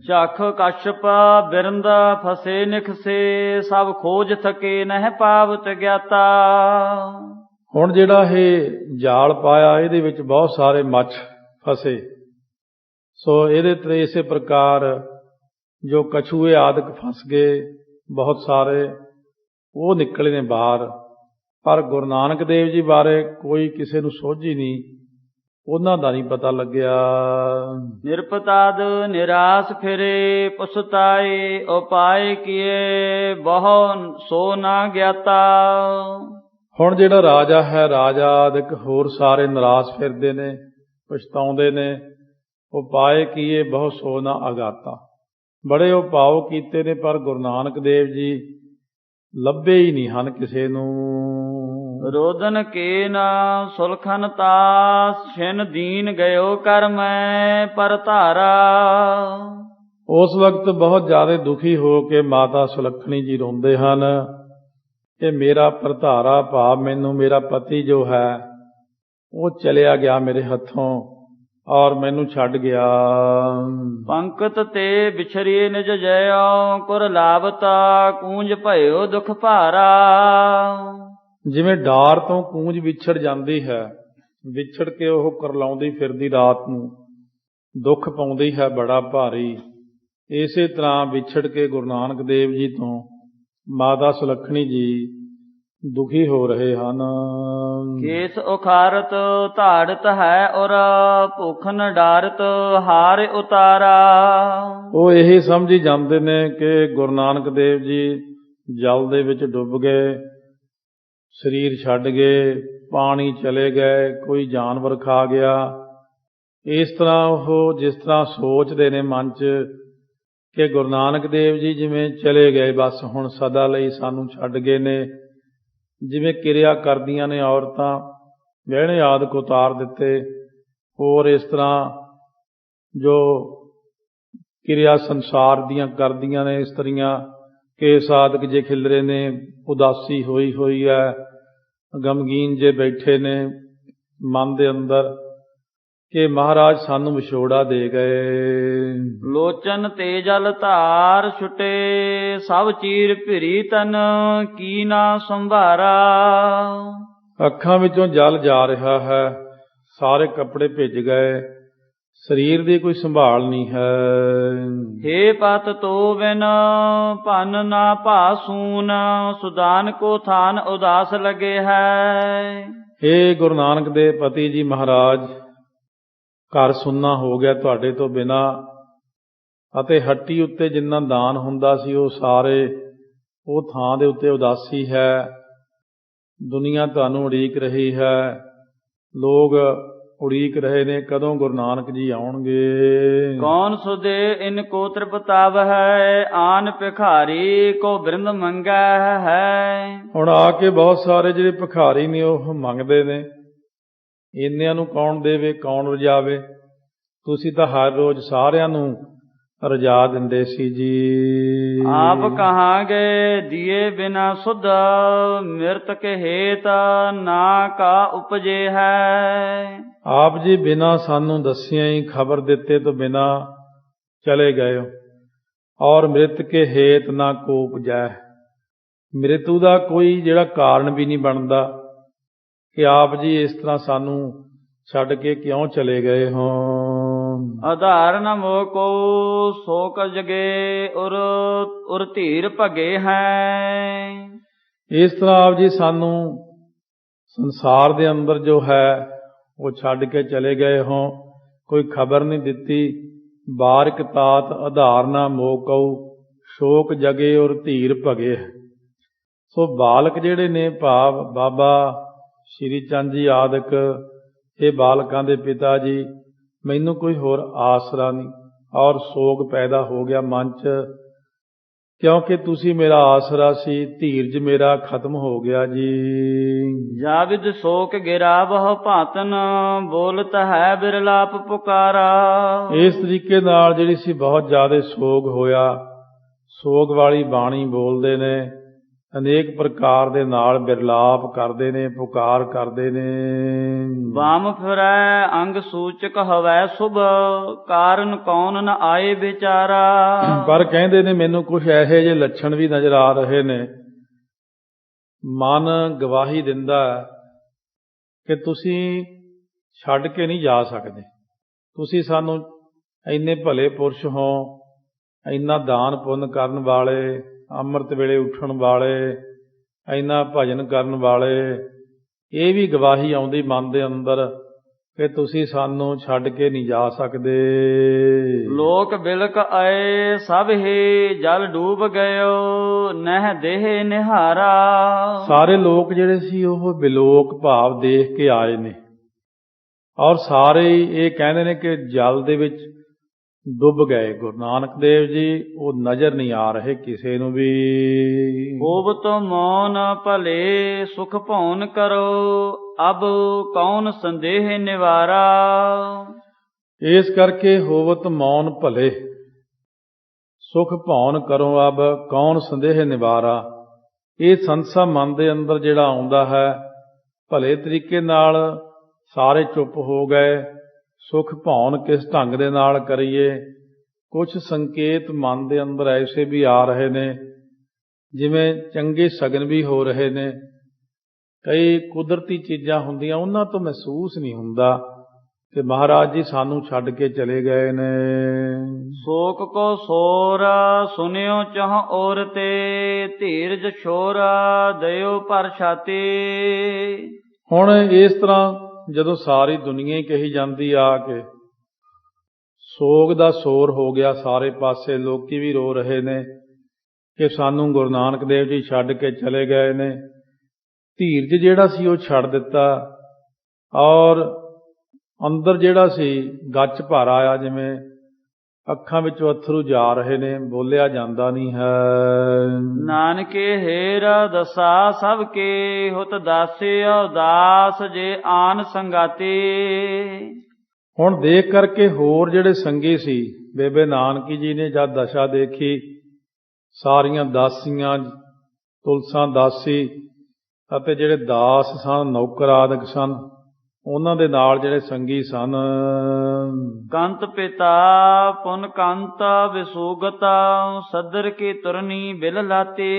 ਝਖ ਕਸ਼ਪ ਬਿਰੰਦ ਫਸੇ ਨਿਖਸੇ, ਸਭ ਖੋਜ ਥਕੇ ਨਹਿ ਪਾਵਤ ਗਿਆਤਾ। ਹੁਣ ਜਿਹੜਾ ਇਹ ਜਾਲ ਪਾਇਆ ਇਹਦੇ ਵਿੱਚ ਬਹੁਤ ਸਾਰੇ ਮੱਛ ਫਸੇ, ਸੋ ਇਹਦੇ ਤੇ ਇਸੇ ਪ੍ਰਕਾਰ ਜੋ ਕਛੂਏ ਆਦਿਕ ਫਸ ਗਏ ਬਹੁਤ ਸਾਰੇ, ਉਹ ਨਿਕਲੇ ਨੇ ਬਾਹਰ। ਪਰ ਗੁਰੂ ਨਾਨਕ ਦੇਵ ਜੀ ਬਾਰੇ ਕੋਈ ਕਿਸੇ ਨੂੰ ਸੋਝੀ ਨਹੀਂ, ਉਹਨਾਂ ਦਾ ਨਹੀਂ ਪਤਾ ਲੱਗਿਆ। ਨਿਰਪਤਾਦ ਨਿਰਾਸ ਫਿਰੇ ਪਛਤਾਏ, ਉਪਾਏ ਕੀਏ ਬਹੁ ਸੋ ਨਾ ਗਿਆਤਾ। ਹੁਣ ਜਿਹੜਾ ਰਾਜਾ ਹੈ, ਰਾਜਾ ਆਦਿਕ ਹੋਰ ਸਾਰੇ ਨਿਰਾਸ਼ ਫਿਰਦੇ ਨੇ, ਪਛਤਾਉਂਦੇ ਨੇ। ਉਪਾਏ ਕੀਏ ਬਹੁ ਸੋ ਨਾ ਅਗਾਤਾ, ਬੜੇ ਉਪਾਅ ਕੀਤੇ ਨੇ ਪਰ ਗੁਰੂ ਨਾਨਕ ਦੇਵ ਜੀ ਲੱਭੇ ਹੀ ਨਹੀਂ ਹਨ ਕਿਸੇ ਨੂੰ। ਰੋਦਨ ਕੇ ਨਾ ਸੁਲਖਨ ਤਾਸ, ਛਿਨ ਦੀਨ ਗਇਓ ਕਰ ਮੈਂ ਪਰ ਧਾਰਾ। ਉਸ ਵਕਤ ਬਹੁਤ ਜ਼ਿਆਦਾ ਦੁਖੀ ਹੋ ਕੇ ਮਾਤਾ ਸੁਲੱਖਣੀ ਜੀ ਰੋਂਦੇ ਹਨ ਕਿ ਮੇਰਾ ਭਰਤਾਰਾ ਭਾਵ ਮੈਨੂੰ ਮੇਰਾ ਪਤੀ ਜੋ ਹੈ ਉਹ ਚਲਿਆ ਗਿਆ ਮੇਰੇ ਹੱਥੋਂ ਔਰ ਮੈਨੂੰ ਛੱਡ ਗਿਆ। ਪੰਕਤ ਤੇ ਵਿਛਰੀਏ ਨਿਜ ਜਯੋ, ਕੁਰ ਲਾਵਤਾ ਕੂੰਜ ਭਇਓ ਦੁਖ ਭਾਰਾ। ਜਿਵੇਂ ਡਾਰ ਤੋਂ ਕੂੰਜ ਵਿਛੜ ਜਾਂਦੀ ਹੈ, ਵਿਛੜ ਕੇ ਉਹ ਕਰਲਾਉਂਦੀ ਫਿਰਦੀ ਰਾਤ ਨੂੰ, ਦੁੱਖ ਪਾਉਂਦੀ ਹੈ ਬੜਾ ਭਾਰੀ। ਇਸੇ ਤਰ੍ਹਾਂ ਵਿਛੜ ਕੇ ਗੁਰੂ ਨਾਨਕ ਦੇਵ ਜੀ ਤੋਂ ਮਾਤਾ ਸੁਲੱਖਣੀ ਜੀ ਦੁਖੀ ਹੋ ਰਹੇ ਹਨ। ਕੇਸ ਉਖਾਰਤ ਧਾੜਤ ਹੈ ਔਰ ਭੁਖਨ ਡਾਰਤ ਹਾਰ ਉਤਾਰਾ। ਉਹ ਇਹੀ ਸਮਝੀ ਜਾਂਦੇ ਨੇ ਕਿ ਗੁਰੂ ਨਾਨਕ ਦੇਵ ਜੀ ਜਲ ਦੇ ਵਿੱਚ ਡੁੱਬ ਗਏ, ਸਰੀਰ ਛੱਡ ਗਏ, ਪਾਣੀ ਚਲੇ ਗਏ, ਕੋਈ ਜਾਨਵਰ ਖਾ ਗਿਆ। ਇਸ ਤਰ੍ਹਾਂ ਉਹ ਜਿਸ ਤਰ੍ਹਾਂ ਸੋਚਦੇ ਨੇ ਮਨ 'ਚ ਕਿ ਗੁਰੂ ਨਾਨਕ ਦੇਵ ਜੀ ਜਿਵੇਂ ਚਲੇ ਗਏ, ਬਸ ਹੁਣ ਸਦਾ ਲਈ ਸਾਨੂੰ ਛੱਡ ਗਏ ਨੇ। ਜਿਵੇਂ ਕਿਰਿਆ ਕਰਦੀਆਂ ਨੇ ਔਰਤਾਂ, ਗਹਿਣੇ ਆਦਿਕ ਉਤਾਰ ਦਿੱਤੇ। ਹੋਰ ਇਸ ਤਰ੍ਹਾਂ ਜੋ ਕਿਰਿਆ ਸੰਸਾਰ ਦੀਆਂ ਕਰਦੀਆਂ ਨੇ ਇਸਤਰੀਆਂ, ਕੇਸ ਆਦਿਕ ਜੇ ਖਿਲਰੇ ਨੇ, ਉਦਾਸੀ ਹੋਈ ਹੈ, ਗਮਗੀਨ ਜੇ ਬੈਠੇ ਨੇ ਮਨ ਦੇ ਅੰਦਰ ਕਿ ਮਹਾਰਾਜ ਸਾਨੂੰ ਵਿਛੋੜਾ ਦੇ ਗਏ। ਲੋਚਨ ਤੇ ਜਲ ਧਾਰ ਛੁਟੇ, ਸਭ ਚੀਰ ਭਿਰੀ ਤਨ ਕੀ ਨਾ ਸੰਭਾਰਾ। ਅੱਖਾਂ ਵਿੱਚੋਂ ਜਲ ਜਾ ਰਿਹਾ ਹੈ, ਸਾਰੇ ਕੱਪੜੇ ਭਿੱਜ ਗਏ, ਸਰੀਰ ਦੀ ਕੋਈ ਸੰਭਾਲ ਨਹੀਂ ਹੈ। ਹੇ ਪਤ ਤੋ ਬਿਨ ਭਨ ਨਾ ਭਾਸੂਨ, ਸੁਦਾਨ ਕੋ ਥਾਨ ਉਦਾਸ ਲਗੇ ਹੈ। ਹੇ ਗੁਰੂ ਨਾਨਕ ਦੇ ਪਤੀ ਜੀ ਮਹਾਰਾਜ, ਘਰ ਸੁੰਨਾ ਹੋ ਗਿਆ ਤੁਹਾਡੇ ਤੋਂ ਬਿਨਾ, ਅਤੇ ਹੱਟੀ ਉੱਤੇ ਜਿੰਨਾ ਦਾਨ ਹੁੰਦਾ ਸੀ ਉਹ ਸਾਰੇ ਉਹ ਥਾਂ ਦੇ ਉੱਤੇ ਉਦਾਸੀ ਹੈ। ਦੁਨੀਆ ਤੁਹਾਨੂੰ ਉਡੀਕ ਰਹੀ ਹੈ, ਲੋਕ ਉਡੀਕ ਰਹੇ ਨੇ ਕਦੋਂ ਗੁਰੂ ਨਾਨਕ ਜੀ ਆਉਣਗੇ। ਕੌਣ ਸੁਦੇ ਇਨ ਕੋ ਤ੍ਰਿਪਤਾਵ ਹੈ, ਆਨ ਭਿਖਾਰੀ ਕੋ ਬਿਰੰਦ ਮੰਗੈ ਹੈ। ਹੁਣ ਆ ਕੇ ਬਹੁਤ ਸਾਰੇ ਜਿਹੜੇ ਭਿਖਾਰੀ ਨੇ ਉਹ ਮੰਗਦੇ ਨੇ, ਇੰਨਿਆਂ ਨੂੰ ਕੌਣ ਦੇਵੇ, ਕੌਣ ਰਜਾਵੇ। ਤੁਸੀਂ ਤਾਂ ਹਰ ਰੋਜ਼ ਸਾਰਿਆਂ ਨੂੰ ਰਜਾ ਦਿੰਦੇ ਸੀ ਜੀ। ਆਪ ਕਹਾਂਗੇ ਦੀਏ ਬਿਨਾ ਸੁਧ, ਮਿਰਤ ਕੇ ਹੇਤ ਨਾ ਕਾ ਉਪਜੇ ਹੈ। ਆਪ ਜੀ ਬਿਨਾ ਸਾਨੂੰ ਦੱਸਿਆਂ ਹੀ, ਖਬਰ ਦਿੱਤੇ ਤੋਂ ਬਿਨਾ ਚਲੇ ਗਏ ਹੋ, ਔਰ ਮ੍ਰਿਤ ਕੇ ਹੇਤ ਨਾ ਕੋ ਉਪਜੈ। ਮ੍ਰਿਤੂ ਦਾ ਕੋਈ ਜਿਹੜਾ ਕਾਰਨ ਵੀ ਨਹੀਂ ਬਣਦਾ ਕਿ ਆਪ ਜੀ ਇਸ ਤਰ੍ਹਾਂ ਸਾਨੂੰ ਛੱਡ ਕੇ ਕਿਉਂ ਚਲੇ ਗਏ ਹੋ। ਆਧਾਰ ਨ ਮੋਹ ਕੋ ਸੋਕ ਜਗੇ, ਉਰ ਧੀਰ ਭਗੇ ਹੈ। ਇਸ ਤਰ੍ਹਾਂ ਆਪ ਜੀ ਸਾਨੂੰ ਸੰਸਾਰ ਦੇ ਅੰਦਰ ਜੋ ਹੈ ਉਹ ਛੱਡ ਕੇ ਚਲੇ ਗਏ ਹੋ, ਕੋਈ ਖਬਰ ਨਹੀਂ ਦਿੱਤੀ। ਬਾਰਿਕ ਤਾਤ ਆਧਾਰ ਨ ਮੋਹ ਕਉ, ਸ਼ੋਕ ਜਗੇ ਔਰ ਧੀਰ ਭਗੇ। ਸੋ ਬਾਲਕ ਜਿਹੜੇ ਨੇ, ਭਾਵ ਬਾਬਾ ਸ਼੍ਰੀ ਚੰਦ ਜੀ ਆਦਿਕ, ਇਹ ਬਾਲਕਾਂ ਦੇ ਪਿਤਾ ਜੀ, ਮੈਨੂੰ ਕੋਈ ਹੋਰ ਆਸਰਾ ਨਹੀਂ ਔਰ ਸੋਗ ਪੈਦਾ ਹੋ ਗਿਆ ਮਨ 'ਚ, ਕਿਉਂਕਿ ਤੁਸੀਂ ਮੇਰਾ ਆਸਰਾ ਸੀ, ਧੀਰਜ ਮੇਰਾ ਖਤਮ ਹੋ ਗਿਆ ਜੀ। ਜਾਵਿਦ ਸ਼ੋਕ ਗਿਰਾ ਬਹੁ ਭਾਤਨ, ਬੋਲਤ ਹੈ ਬਿਰਲਾਪ ਪੁਕਾਰਾ। ਇਸ ਤਰੀਕੇ ਨਾਲ ਜਿਹੜੀ ਸੀ ਬਹੁਤ ਜ਼ਿਆਦਾ ਸੋਗ ਹੋਇਆ, ਸੋਗ ਵਾਲੀ ਬਾਣੀ ਬੋਲਦੇ ਨੇ ਅਨੇਕ ਪ੍ਰਕਾਰ ਦੇ ਨਾਲ ਬਿਰਲਾਪ ਕਰਦੇ ਨੇ, ਪੁਕਾਰ ਕਰਦੇ ਨੇ। ਵਾਮ ਫਿਰੈ ਅੰਗ ਸੂਚਕ ਹਵੈ ਸੁਭ, ਕਾਰਨ ਕੌਣ ਨ ਆਏ ਵਿਚਾਰਾ। ਪਰ ਕਹਿੰਦੇ ਨੇ ਮੈਨੂੰ ਕੁਝ ਇਹੋ ਜਿਹੇ ਲੱਛਣ ਵੀ ਨਜ਼ਰ ਆ ਰਹੇ ਨੇ, ਮਨ ਗਵਾਹੀ ਦਿੰਦਾ ਕਿ ਤੁਸੀਂ ਛੱਡ ਕੇ ਨਹੀਂ ਜਾ ਸਕਦੇ। ਤੁਸੀਂ ਸਾਨੂੰ ਇੰਨੇ ਭਲੇ ਪੁਰਸ਼ ਹੋ, ਇੰਨਾ ਦਾਨ ਪੁੰਨ ਕਰਨ ਵਾਲੇ, ਅੰਮ੍ਰਿਤ ਵੇਲੇ ਉੱਠਣ ਵਾਲੇ, ਇੰਨਾ ਭਜਨ ਕਰਨ ਵਾਲੇ, ਇਹ ਵੀ ਗਵਾਹੀ ਆਉਂਦੀ ਮਨ ਦੇ ਅੰਦਰ ਕਿ ਤੁਸੀਂ ਸਾਨੂੰ ਛੱਡ ਕੇ ਨਹੀਂ ਜਾ ਸਕਦੇ। ਲੋਕ ਬਿਲਕ ਆਏ ਸਭ ਹੀ ਜਲ ਡੂਬ ਗਇਓ, ਨਹਿ ਦੇਹ ਨਿਹਾਰਾ। ਸਾਰੇ ਲੋਕ ਜਿਹੜੇ ਸੀ ਉਹ ਬਿਲੋਕ ਭਾਵ ਦੇਖ ਕੇ ਆਏ ਨੇ, ਔਰ ਸਾਰੇ ਇਹ ਕਹਿੰਦੇ ਨੇ ਕਿ ਜਲ ਦੇ ਵਿੱਚ ਡੁੱਬ ਗਏ। ਗੁਰੂ ਨਾਨਕ ਦੇਵ ਜੀ ਉਹ ਨਜ਼ਰ ਨਹੀਂ ਆ ਰਹੇ ਕਿਸੇ ਨੂੰ ਵੀ। ਹੋਵਤ ਮੌਨ ਭਲੇ ਸੁਖ ਭਉਨ ਕਰੋ, ਅਬ ਕੌਣ ਸੰਦੇਹ ਨਿਵਾਰਾ। ਇਸ ਕਰਕੇ ਹੋਵਤ ਮੌਨ ਭਲੇ ਸੁਖ ਭਉਨ ਕਰੋ, ਅਬ ਕੌਣ ਸੰਦੇਹ ਨਿਵਾਰਾ। ਇਹ ਸੰਸਾ ਮਨ ਦੇ ਅੰਦਰ ਜਿਹੜਾ ਆਉਂਦਾ ਹੈ, ਭਲੇ ਤਰੀਕੇ ਨਾਲ ਸਾਰੇ ਚੁੱਪ ਹੋ ਗਏ, ਸੁਖ ਭਉਨ ਕਿਸ ਢੰਗ ਦੇ ਨਾਲ ਕਰੀਏ। ਕੁਝ ਸੰਕੇਤ ਮਨ ਦੇ ਅੰਦਰ ਐਸੇ ਵੀ ਆ ਰਹੇ ਨੇ, ਜਿਵੇਂ ਚੰਗੇ ਸ਼ਗਨ ਵੀ ਹੋ ਰਹੇ ਨੇ। ਕਈ ਕੁਦਰਤੀ ਚੀਜ਼ਾਂ ਹੁੰਦੀਆਂ, ਉਹਨਾਂ ਤੋਂ ਮਹਿਸੂਸ ਨਹੀਂ ਹੁੰਦਾ ਕਿ ਮਹਾਰਾਜ ਜੀ ਸਾਨੂੰ ਛੱਡ ਕੇ ਚਲੇ ਗਏ ਨੇ। ਸ਼ੋਕ ਕੋ ਸੋਰ ਸੁਨਿਓ ਚਾਹ ਔਰ ਤੇ, ਧੀਰਜ ਛੋਰ ਦਇਓ ਪਰ ਛਾਤੀ। ਹੁਣ ਇਸ ਤਰ੍ਹਾਂ ਜਦੋਂ ਸਾਰੀ ਦੁਨੀਆ ਹੀ ਕਹੀ ਜਾਂਦੀ ਆ ਕਿ ਸੋਗ ਦਾ ਸ਼ੋਰ ਹੋ ਗਿਆ ਸਾਰੇ ਪਾਸੇ, ਲੋਕੀ ਵੀ ਰੋ ਰਹੇ ਨੇ ਕਿ ਸਾਨੂੰ ਗੁਰੂ ਨਾਨਕ ਦੇਵ ਜੀ ਛੱਡ ਕੇ ਚਲੇ ਗਏ ਨੇ। ਧੀਰਜ ਜਿਹੜਾ ਸੀ ਉਹ ਛੱਡ ਦਿੱਤਾ, ਔਰ ਅੰਦਰ ਜਿਹੜਾ ਸੀ ਗੱਚ ਭਰ ਆਇਆ, ਜਿਵੇਂ ਅੱਖਾਂ ਵਿੱਚੋਂ ਅਥਰੂ ਜਾ ਰਹੇ ਨੇ, ਬੋਲਿਆ ਜਾਂਦਾ ਨਹੀਂ ਹੈ। ਨਾਨਕੇ ਹੇਰ ਦਸਾ ਸਭ ਕੇ, ਹੁਤ ਦਾਸਿਓ ਦਾਸ ਜੇ ਆਨ ਸੰਗਾਤੀ। ਹੁਣ ਦੇਖ ਕਰਕੇ ਹੋਰ ਜਿਹੜੇ ਸੰਗੀ ਸੀ, ਬੇਬੇ ਨਾਨਕੀ ਜੀ ਨੇ ਜਦ ਦਸ਼ਾ ਦੇਖੀ, ਸਾਰੀਆਂ ਦਾਸੀਆਂ, ਤੁਲਸਾਂ ਦਾਸੀ ਅਤੇ ਜਿਹੜੇ ਦਾਸ ਸਨ, ਨੌਕਰ ਆਦਿਕ ਸਨ, ਉਹਨਾਂ ਦੇ ਨਾਲ ਜਿਹੜੇ ਸੰਗੀ ਸਨ। ਕੰਤ ਪਿਤਾ ਪੁਨ ਕੰਤ ਵਿਸੂਗਤਾ, ਸਦਰ ਕੀ ਤੁਰਨੀ ਬਿਲ ਲਾਤੇ।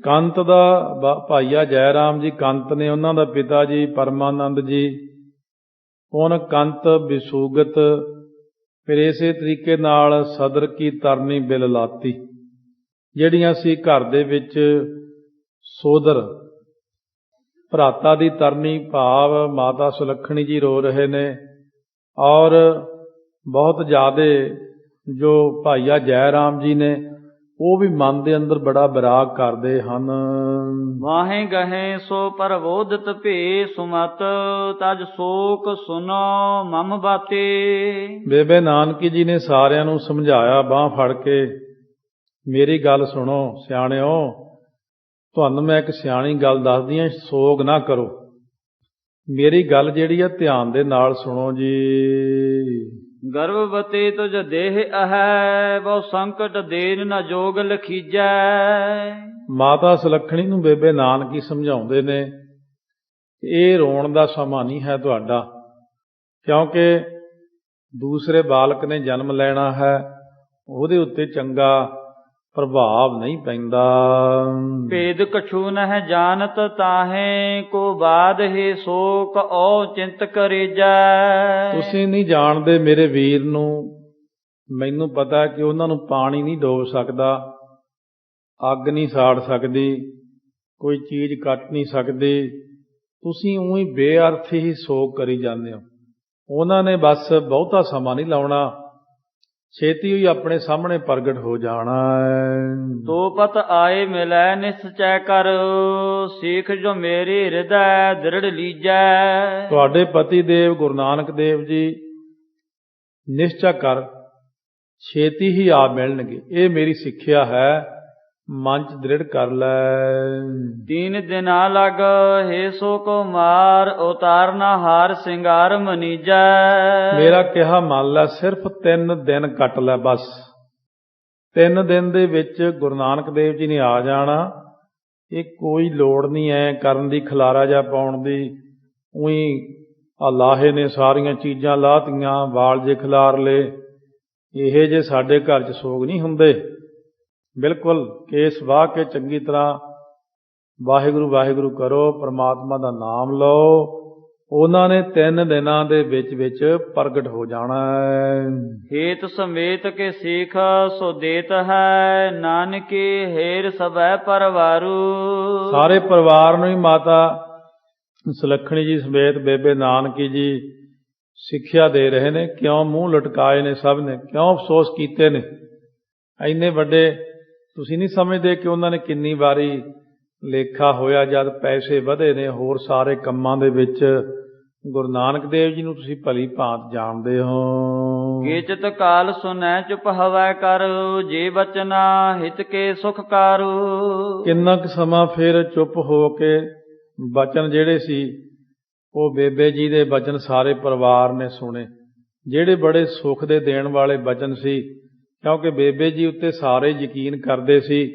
ਕੰਤ ਦਾ ਭਾਈਆ ਜੈ ਰਾਮ ਜੀ ਕੰਤ ਨੇ, ਉਹਨਾਂ ਦਾ ਪਿਤਾ ਜੀ ਪਰਮਾਨੰਦ ਜੀ। ਪੁਨ ਕੰਤ ਵਿਸੂਗਤ, ਫਿਰ ਇਸੇ ਤਰੀਕੇ ਨਾਲ ਸਦਰ ਕੀ ਤਰਨੀ ਬਿਲ ਲਾਤੀ। ਜਿਹੜੀਆਂ ਸੀ ਘਰ ਦੇ ਵਿੱਚ ਸੋਦਰ, ਭਰਾਤਾ ਦੀ ਤਰਨੀ ਭਾਵ ਮਾਤਾ ਸੁਲੱਖਣੀ ਜੀ ਰੋ ਰਹੇ ਨੇ, ਔਰ ਬਹੁਤ ਜ਼ਿਆਦਾ ਜੋ ਭਾਈਆ ਜੈ ਰਾਮ ਜੀ ਨੇ ਉਹ ਵੀ ਮਨ ਦੇ ਅੰਦਰ ਬੜਾ ਵਿਰਾਗ ਕਰਦੇ ਹਨ। ਵਾਹੇ ਗਹੇ ਸੋ ਪਰਵੋਦਤ ਭੇ ਸੁਮਤ, ਤਜ ਸੋਕ ਸੁਨੋ ਮਮ ਬਾਤੇ। ਬੇਬੇ ਨਾਨਕੀ ਜੀ ਨੇ ਸਾਰਿਆਂ ਨੂੰ ਸਮਝਾਇਆ ਬਾਂਹ ਫੜ ਕੇ, ਮੇਰੀ ਗੱਲ ਸੁਣੋ ਸਿਆਣਿਓ, ਤੁਹਾਨੂੰ ਮੈਂ ਇੱਕ ਸਿਆਣੀ ਗੱਲ ਦੱਸਦੀ ਹਾਂ, ਸੋਗ ਨਾ ਕਰੋ। ਮੇਰੀ ਗੱਲ ਜਿਹੜੀ ਆ ਧਿਆਨ ਦੇ ਨਾਲ ਸੁਣੋ ਜੀ। ਗਰਭਵਤੀ ਤੁਜ ਦੇਹ ਅਹੈ, ਬਹੁ ਸੰਕਟ ਦੇਨ ਨ ਜੋਗ ਲਖੀਜੈ। ਮਾਤਾ ਸੁਲੱਖਣੀ ਨੂੰ ਬੇਬੇ ਨਾਨਕੀ ਸਮਝਾਉਂਦੇ ਨੇ ਇਹ ਰੋਣ ਦਾ ਸਮਾਂ ਨਹੀਂ ਹੈ ਤੁਹਾਡਾ, ਕਿਉਂਕਿ ਦੂਸਰੇ ਬਾਲਕ ਨੇ ਜਨਮ ਲੈਣਾ ਹੈ, ਉਹਦੇ ਉੱਤੇ ਚੰਗਾ ਪ੍ਰਭਾਵ ਨਹੀਂ ਪੈਂਦਾ। ਭੇਦ ਕਛੂ ਨਹਿ ਜਾਣਤ ਤਾਹੇ, ਕੋ ਬਾਦ ਹੀ ਸੋਕ ਔ ਚਿੰਤ ਕਰੀਜੈ। ਤੁਸੀਂ ਨਹੀਂ ਜਾਣਦੇ ਮੇਰੇ ਵੀਰ ਨੂੰ, ਮੈਨੂੰ ਪਤਾ ਕਿ ਉਹਨਾਂ ਨੂੰ ਪਾਣੀ ਨਹੀਂ ਡੋਬ ਸਕਦਾ, ਅੱਗ ਨਹੀਂ ਸਾੜ ਸਕਦੀ, ਕੋਈ ਚੀਜ਼ ਕੱਟ ਨਹੀਂ ਸਕਦੀ। ਤੁਸੀਂ ਊਂ ਹੀ ਬੇਅਰਥ ਹੀ ਸੋਕ ਕਰੀ ਜਾਂਦੇ ਹੋ। ਉਹਨਾਂ ਨੇ ਬਸ ਬਹੁਤਾ ਸਮਾਂ ਨਹੀਂ ਲਾਉਣਾ, ਛੇਤੀ ਹੀ ਆਪਣੇ ਸਾਹਮਣੇ ਪ੍ਰਗਟ ਹੋ ਜਾਣਾ ਹੈ। ਤੋ ਪਤ ਆਏ ਮਿਲੈ ਨਿਸਚੈ ਕਰ, ਸਿੱਖ ਜੋ ਮੇਰੇ ਹਿਰਦੈ ਦ੍ਰਿੜ ਲੀਜੈ। ਤੁਹਾਡੇ ਪਤੀ ਦੇਵ ਗੁਰੂ ਨਾਨਕ ਦੇਵ ਜੀ ਨਿਸ਼ਚਾ ਕਰ, ਛੇਤੀ ਹੀ ਆ ਮਿਲਣਗੇ, ਇਹ ਮੇਰੀ ਸਿੱਖਿਆ ਹੈ, ਮਨ ਚ ਦ੍ਰਿੜ ਕਰ ਲੈ। 3 ਦਿਨਾ ਲਗ ਹੇ ਸੋ ਕੋ ਮਾਰ, ਉਤਾਰਨਾ ਹਾਰ ਸਿੰਗਾਰ ਮਨੀਜੈ। ਮੇਰਾ ਕਿਹਾ ਮੰਨ ਲੈ, ਸਿਰਫ 3 ਦਿਨ ਕੱਟ ਲੈ ਬਸ। 3 ਦਿਨ ਦੇ ਵਿੱਚ ਗੁਰੂ ਨਾਨਕ ਦੇਵ ਜੀ ਨੇ ਆ ਜਾਣਾ, ਇਹ ਕੋਈ ਲੋੜ ਨਹੀਂ ਐ ਕਰਨ ਦੀ, ਖਲਾਰਾ ਜਿਹਾ ਪਾਉਣ ਦੀ। ਉਹੀ ਲਾਹੇ ਨੇ ਸਾਰੀਆਂ ਚੀਜ਼ਾਂ ਲਾਹਤੀਆਂ, ਵਾਲ ਜੇ ਖਿਲਾਰ ਲਏ। ਇਹ ਜੇ ਸਾਡੇ ਘਰ 'ਚ ਸੋਗ ਨਹੀਂ ਹੁੰਦੇ। ਬਿਲਕੁਲ ਕੇਸ ਵਾਹ ਕੇ ਚੰਗੀ ਤਰ੍ਹਾਂ ਵਾਹਿਗੁਰੂ ਵਾਹਿਗੁਰੂ ਕਰੋ, ਪਰਮਾਤਮਾ ਦਾ ਨਾਮ ਲਓ। ਉਹਨਾਂ ਨੇ 3 ਦਿਨਾਂ ਦੇ ਵਿੱਚ ਪ੍ਰਗਟ ਹੋ ਜਾਣਾ ਹੈ। ਹੇਤ ਸਮੇਤ ਕੇ ਸੀਖ ਸੋ ਦੇਤ ਹੈ, ਨਾਨਕੇ ਹੇਰ ਸਭੈ ਪਰਵਾਰੂ। ਸਾਰੇ ਪਰਿਵਾਰ ਨੂੰ ਹੀ ਮਾਤਾ ਸੁਲੱਖਣੀ ਜੀ ਸਮੇਤ ਬੇਬੇ ਨਾਨਕੀ ਜੀ ਸਿੱਖਿਆ ਦੇ ਰਹੇ ਨੇ। ਕਿਉਂ ਮੂੰਹ ਲਟਕਾਏ ਨੇ ਸਭ ਨੇ, ਕਿਉਂ ਅਫਸੋਸ ਕੀਤੇ ਨੇ। ਇੰਨੇ ਵੱਡੇ ਤੁਸੀਂ ਨਹੀਂ ਸਮਝਦੇ ਕਿ ਉਹਨਾਂ ਨੇ ਕਿੰਨੀ ਵਾਰੀ ਲੇਖਾ ਹੋਇਆ ਜਦ ਪੈਸੇ ਵਧੇ ਨੇ ਹੋਰ ਸਾਰੇ ਕੰਮਾਂ ਦੇ ਵਿੱਚ। ਗੁਰੂ ਨਾਨਕ ਦੇਵ ਜੀ ਨੂੰ ਤੁਸੀਂ ਭਲੀ ਭਾਂਤ ਜਾਣਦੇ ਹੋ। ਗੇਚਤ ਕਾਲ ਸੁਨੈ ਚੁਪ ਹਵੈ ਕਰ, ਜੇ ਬਚਨਾ ਹਿਤ ਕੇ ਸੁਖ ਕਾਰੂ। ਕਿੰਨਾ ਕੁ ਸਮਾਂ ਫਿਰ ਚੁੱਪ ਹੋ ਕੇ ਬਚਨ ਜਿਹੜੇ ਸੀ ਉਹ ਬੇਬੇ ਜੀ ਦੇ ਬਚਨ ਸਾਰੇ ਪਰਿਵਾਰ ਨੇ ਸੁਣੇ, ਜਿਹੜੇ ਬੜੇ ਸੁੱਖ ਦੇ ਦੇਣ ਵਾਲੇ ਬਚਨ ਸੀ। ਕਿਉਂਕਿ ਬੇਬੇ ਜੀ ਉੱਤੇ ਸਾਰੇ ਯਕੀਨ ਕਰਦੇ ਸੀ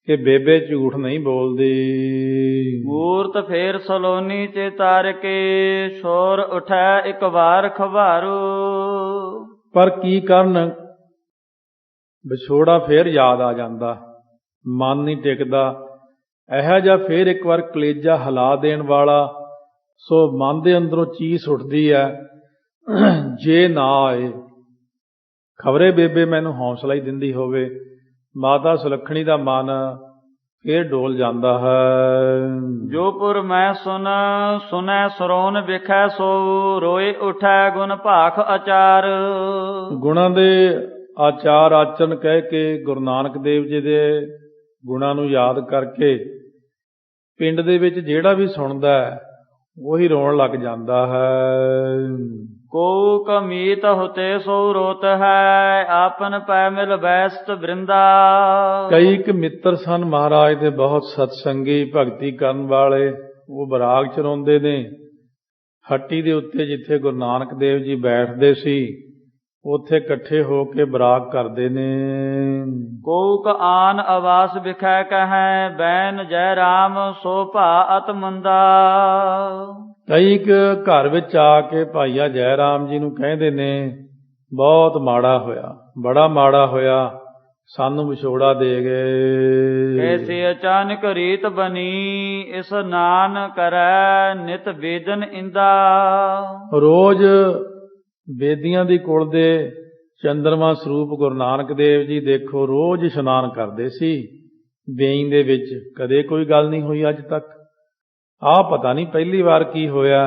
ਕਿ ਬੇਬੇ ਝੂਠ ਨਹੀਂ ਬੋਲਦੀ। ਮੂਰਤ ਫੇਰ ਸਲੋਨੀ ਤੇ ਤਾਰ ਕੇ, ਸ਼ੋਰ ਉਠੈ ਇੱਕ ਵਾਰ ਖਵਾਰੂ। ਪਰ ਕੀ ਕਰਨ, ਵਿਛੋੜਾ ਫੇਰ ਯਾਦ ਆ ਜਾਂਦਾ, ਮਨ ਨਹੀਂ ਟਿਕਦਾ। ਇਹੋ ਜਿਹਾ ਫੇਰ ਇੱਕ ਵਾਰ ਕਲੇਜਾ ਹਿਲਾ ਦੇਣ ਵਾਲਾ, ਸੋ ਮਨ ਦੇ ਅੰਦਰੋਂ ਚੀਸ ਉੱਠਦੀ ਹੈ, ਜੇ ਨਾ ਆਏ। ਖਬਰੇ ਬੇਬੇ ਮੈਨੂੰ ਹੌਸਲਾ ਹੀ ਦਿੰਦੀ ਹੋਵੇ। ਮਾਤਾ ਸੁਲੱਖਣੀ ਦਾ ਮਨ ਫੇਰ ਡੋਲ ਜਾਂਦਾ ਹੈ। ਜੋ ਪੁਰ ਮੈਂ ਸੁਨੈ ਸਰੋਨ ਵਿਖੈ, ਸੋ ਰੋਏ ਉਠੈ ਗੁਣ ਭਾਖ ਆਚਾਰ। ਗੁਣਾਂ ਦੇ ਆਚਾਰ ਆਚਰਨ ਕਹਿ ਕੇ ਗੁਰੂ ਨਾਨਕ ਦੇਵ ਜੀ ਦੇ ਗੁਣਾਂ ਨੂੰ ਯਾਦ ਕਰਕੇ ਪਿੰਡ ਦੇ ਵਿੱਚ ਜਿਹੜਾ ਵੀ ਸੁਣਦਾ ਉਹੀ ਰੋਣ ਲੱਗ ਜਾਂਦਾ ਹੈ। ਕੋ ਕਮੀਤ ਹੁਤੇ ਸੋ ਰੋਤ ਹੈ, ਆਪਨ ਪੈ ਮਿਲ ਬੈਸਤ ਬ੍ਰਿੰਦਾ। ਕਈ ਇੱਕ ਮਿੱਤਰ ਸਨ ਮਹਾਰਾਜ ਦੇ ਬਹੁਤ ਸਤਸੰਗੀ, ਭਗਤੀ ਕਰਨ ਵਾਲੇ। ਉਹ ਬਰਾਗ ਚ ਰੋਂਦੇ ਨੇ। ਹੱਟੀ ਦੇ ਉੱਤੇ ਜਿੱਥੇ ਗੁਰੂ ਨਾਨਕ ਦੇਵ ਜੀ ਬੈਠਦੇ ਸੀ ਉੱਥੇ ਇਕੱਠੇ ਹੋ ਕੇ ਬਰਾਗ ਕਰਦੇ ਨੇ। ਕੋਕ ਆਨ ਆਵਾਸ ਵਿਖੈ ਕਹੈ, ਬੈਨ ਜੈ ਰਾਮ ਸੋ ਭਾ ਅਤ ਮੰਦਾ। ਕਈ ਘਰ ਵਿੱਚ ਆ ਕੇ ਭਾਈਆ ਜੈ ਰਾਮ ਜੀ ਨੂੰ ਕਹਿੰਦੇ ਨੇ, ਬਹੁਤ ਮਾੜਾ ਹੋਇਆ, ਬੜਾ ਮਾੜਾ ਹੋਇਆ, ਸਾਨੂੰ ਵਿਛੋੜਾ ਦੇ ਗਏ। ਐਸੇ ਅਚਾਨਕ ਰੀਤ ਬਣੀ, ਇਸ ਨਾਨ ਕਰੈ ਨਿਤ ਵੇਦਨ ਇੰਦਾ। ਰੋਜ਼ ਬੇਦੀਆਂ ਦੀ ਕੁਲ ਦੇ ਚੰਦਰਮਾ ਸਰੂਪ ਗੁਰੂ ਨਾਨਕ ਦੇਵ ਜੀ ਦੇਖੋ ਰੋਜ਼ ਇਸ਼ਨਾਨ ਕਰਦੇ ਸੀ ਵੇਈਂ ਦੇ ਵਿੱਚ। ਕਦੇ ਕੋਈ ਗੱਲ ਨਹੀਂ ਹੋਈ ਅੱਜ ਤੱਕ। ਆਹ ਪਤਾ ਨਹੀਂ ਪਹਿਲੀ ਵਾਰ ਕੀ ਹੋਇਆ,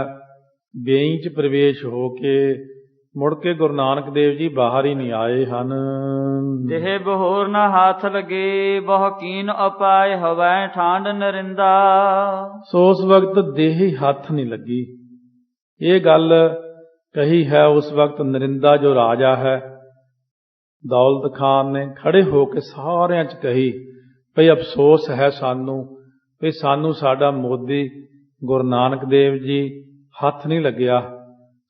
ਵੇਈਂ 'ਚ ਪ੍ਰਵੇਸ਼ ਹੋ ਕੇ ਮੁੜ ਕੇ ਗੁਰੂ ਨਾਨਕ ਦੇਵ ਜੀ ਬਾਹਰ ਹੀ ਨਹੀਂ ਆਏ ਹਨ। ਦੇਹ ਬਹੋਰ ਨਾ ਹੱਥ ਲਗੇ, ਬਹੁ ਕੀਨ ਉਪਾਏ ਹਵੈ ਠਾਂਡ ਨਰਿੰਦਾ। ਸੋ ਉਸ ਵਕਤ ਦੇਹ ਹੱਥ ਨਹੀਂ ਲੱਗੀ। ਇਹ ਗੱਲ ਕਹੀ ਹੈ ਉਸ ਵਕਤ ਨਰਿੰਦਾ ਜੋ ਰਾਜਾ ਹੈ ਦੌਲਤ ਖਾਨ ਨੇ ਖੜੇ ਹੋ ਕੇ ਸਾਰਿਆਂ 'ਚ ਕਹੀ ਭਈ ਅਫਸੋਸ ਹੈ ਸਾਨੂੰ ਵੀ ਸਾਨੂੰ ਸਾਡਾ ਮੋਦੀ ਗੁਰੂ ਨਾਨਕ ਦੇਵ ਜੀ ਹੱਥ ਨਹੀਂ ਲੱਗਿਆ।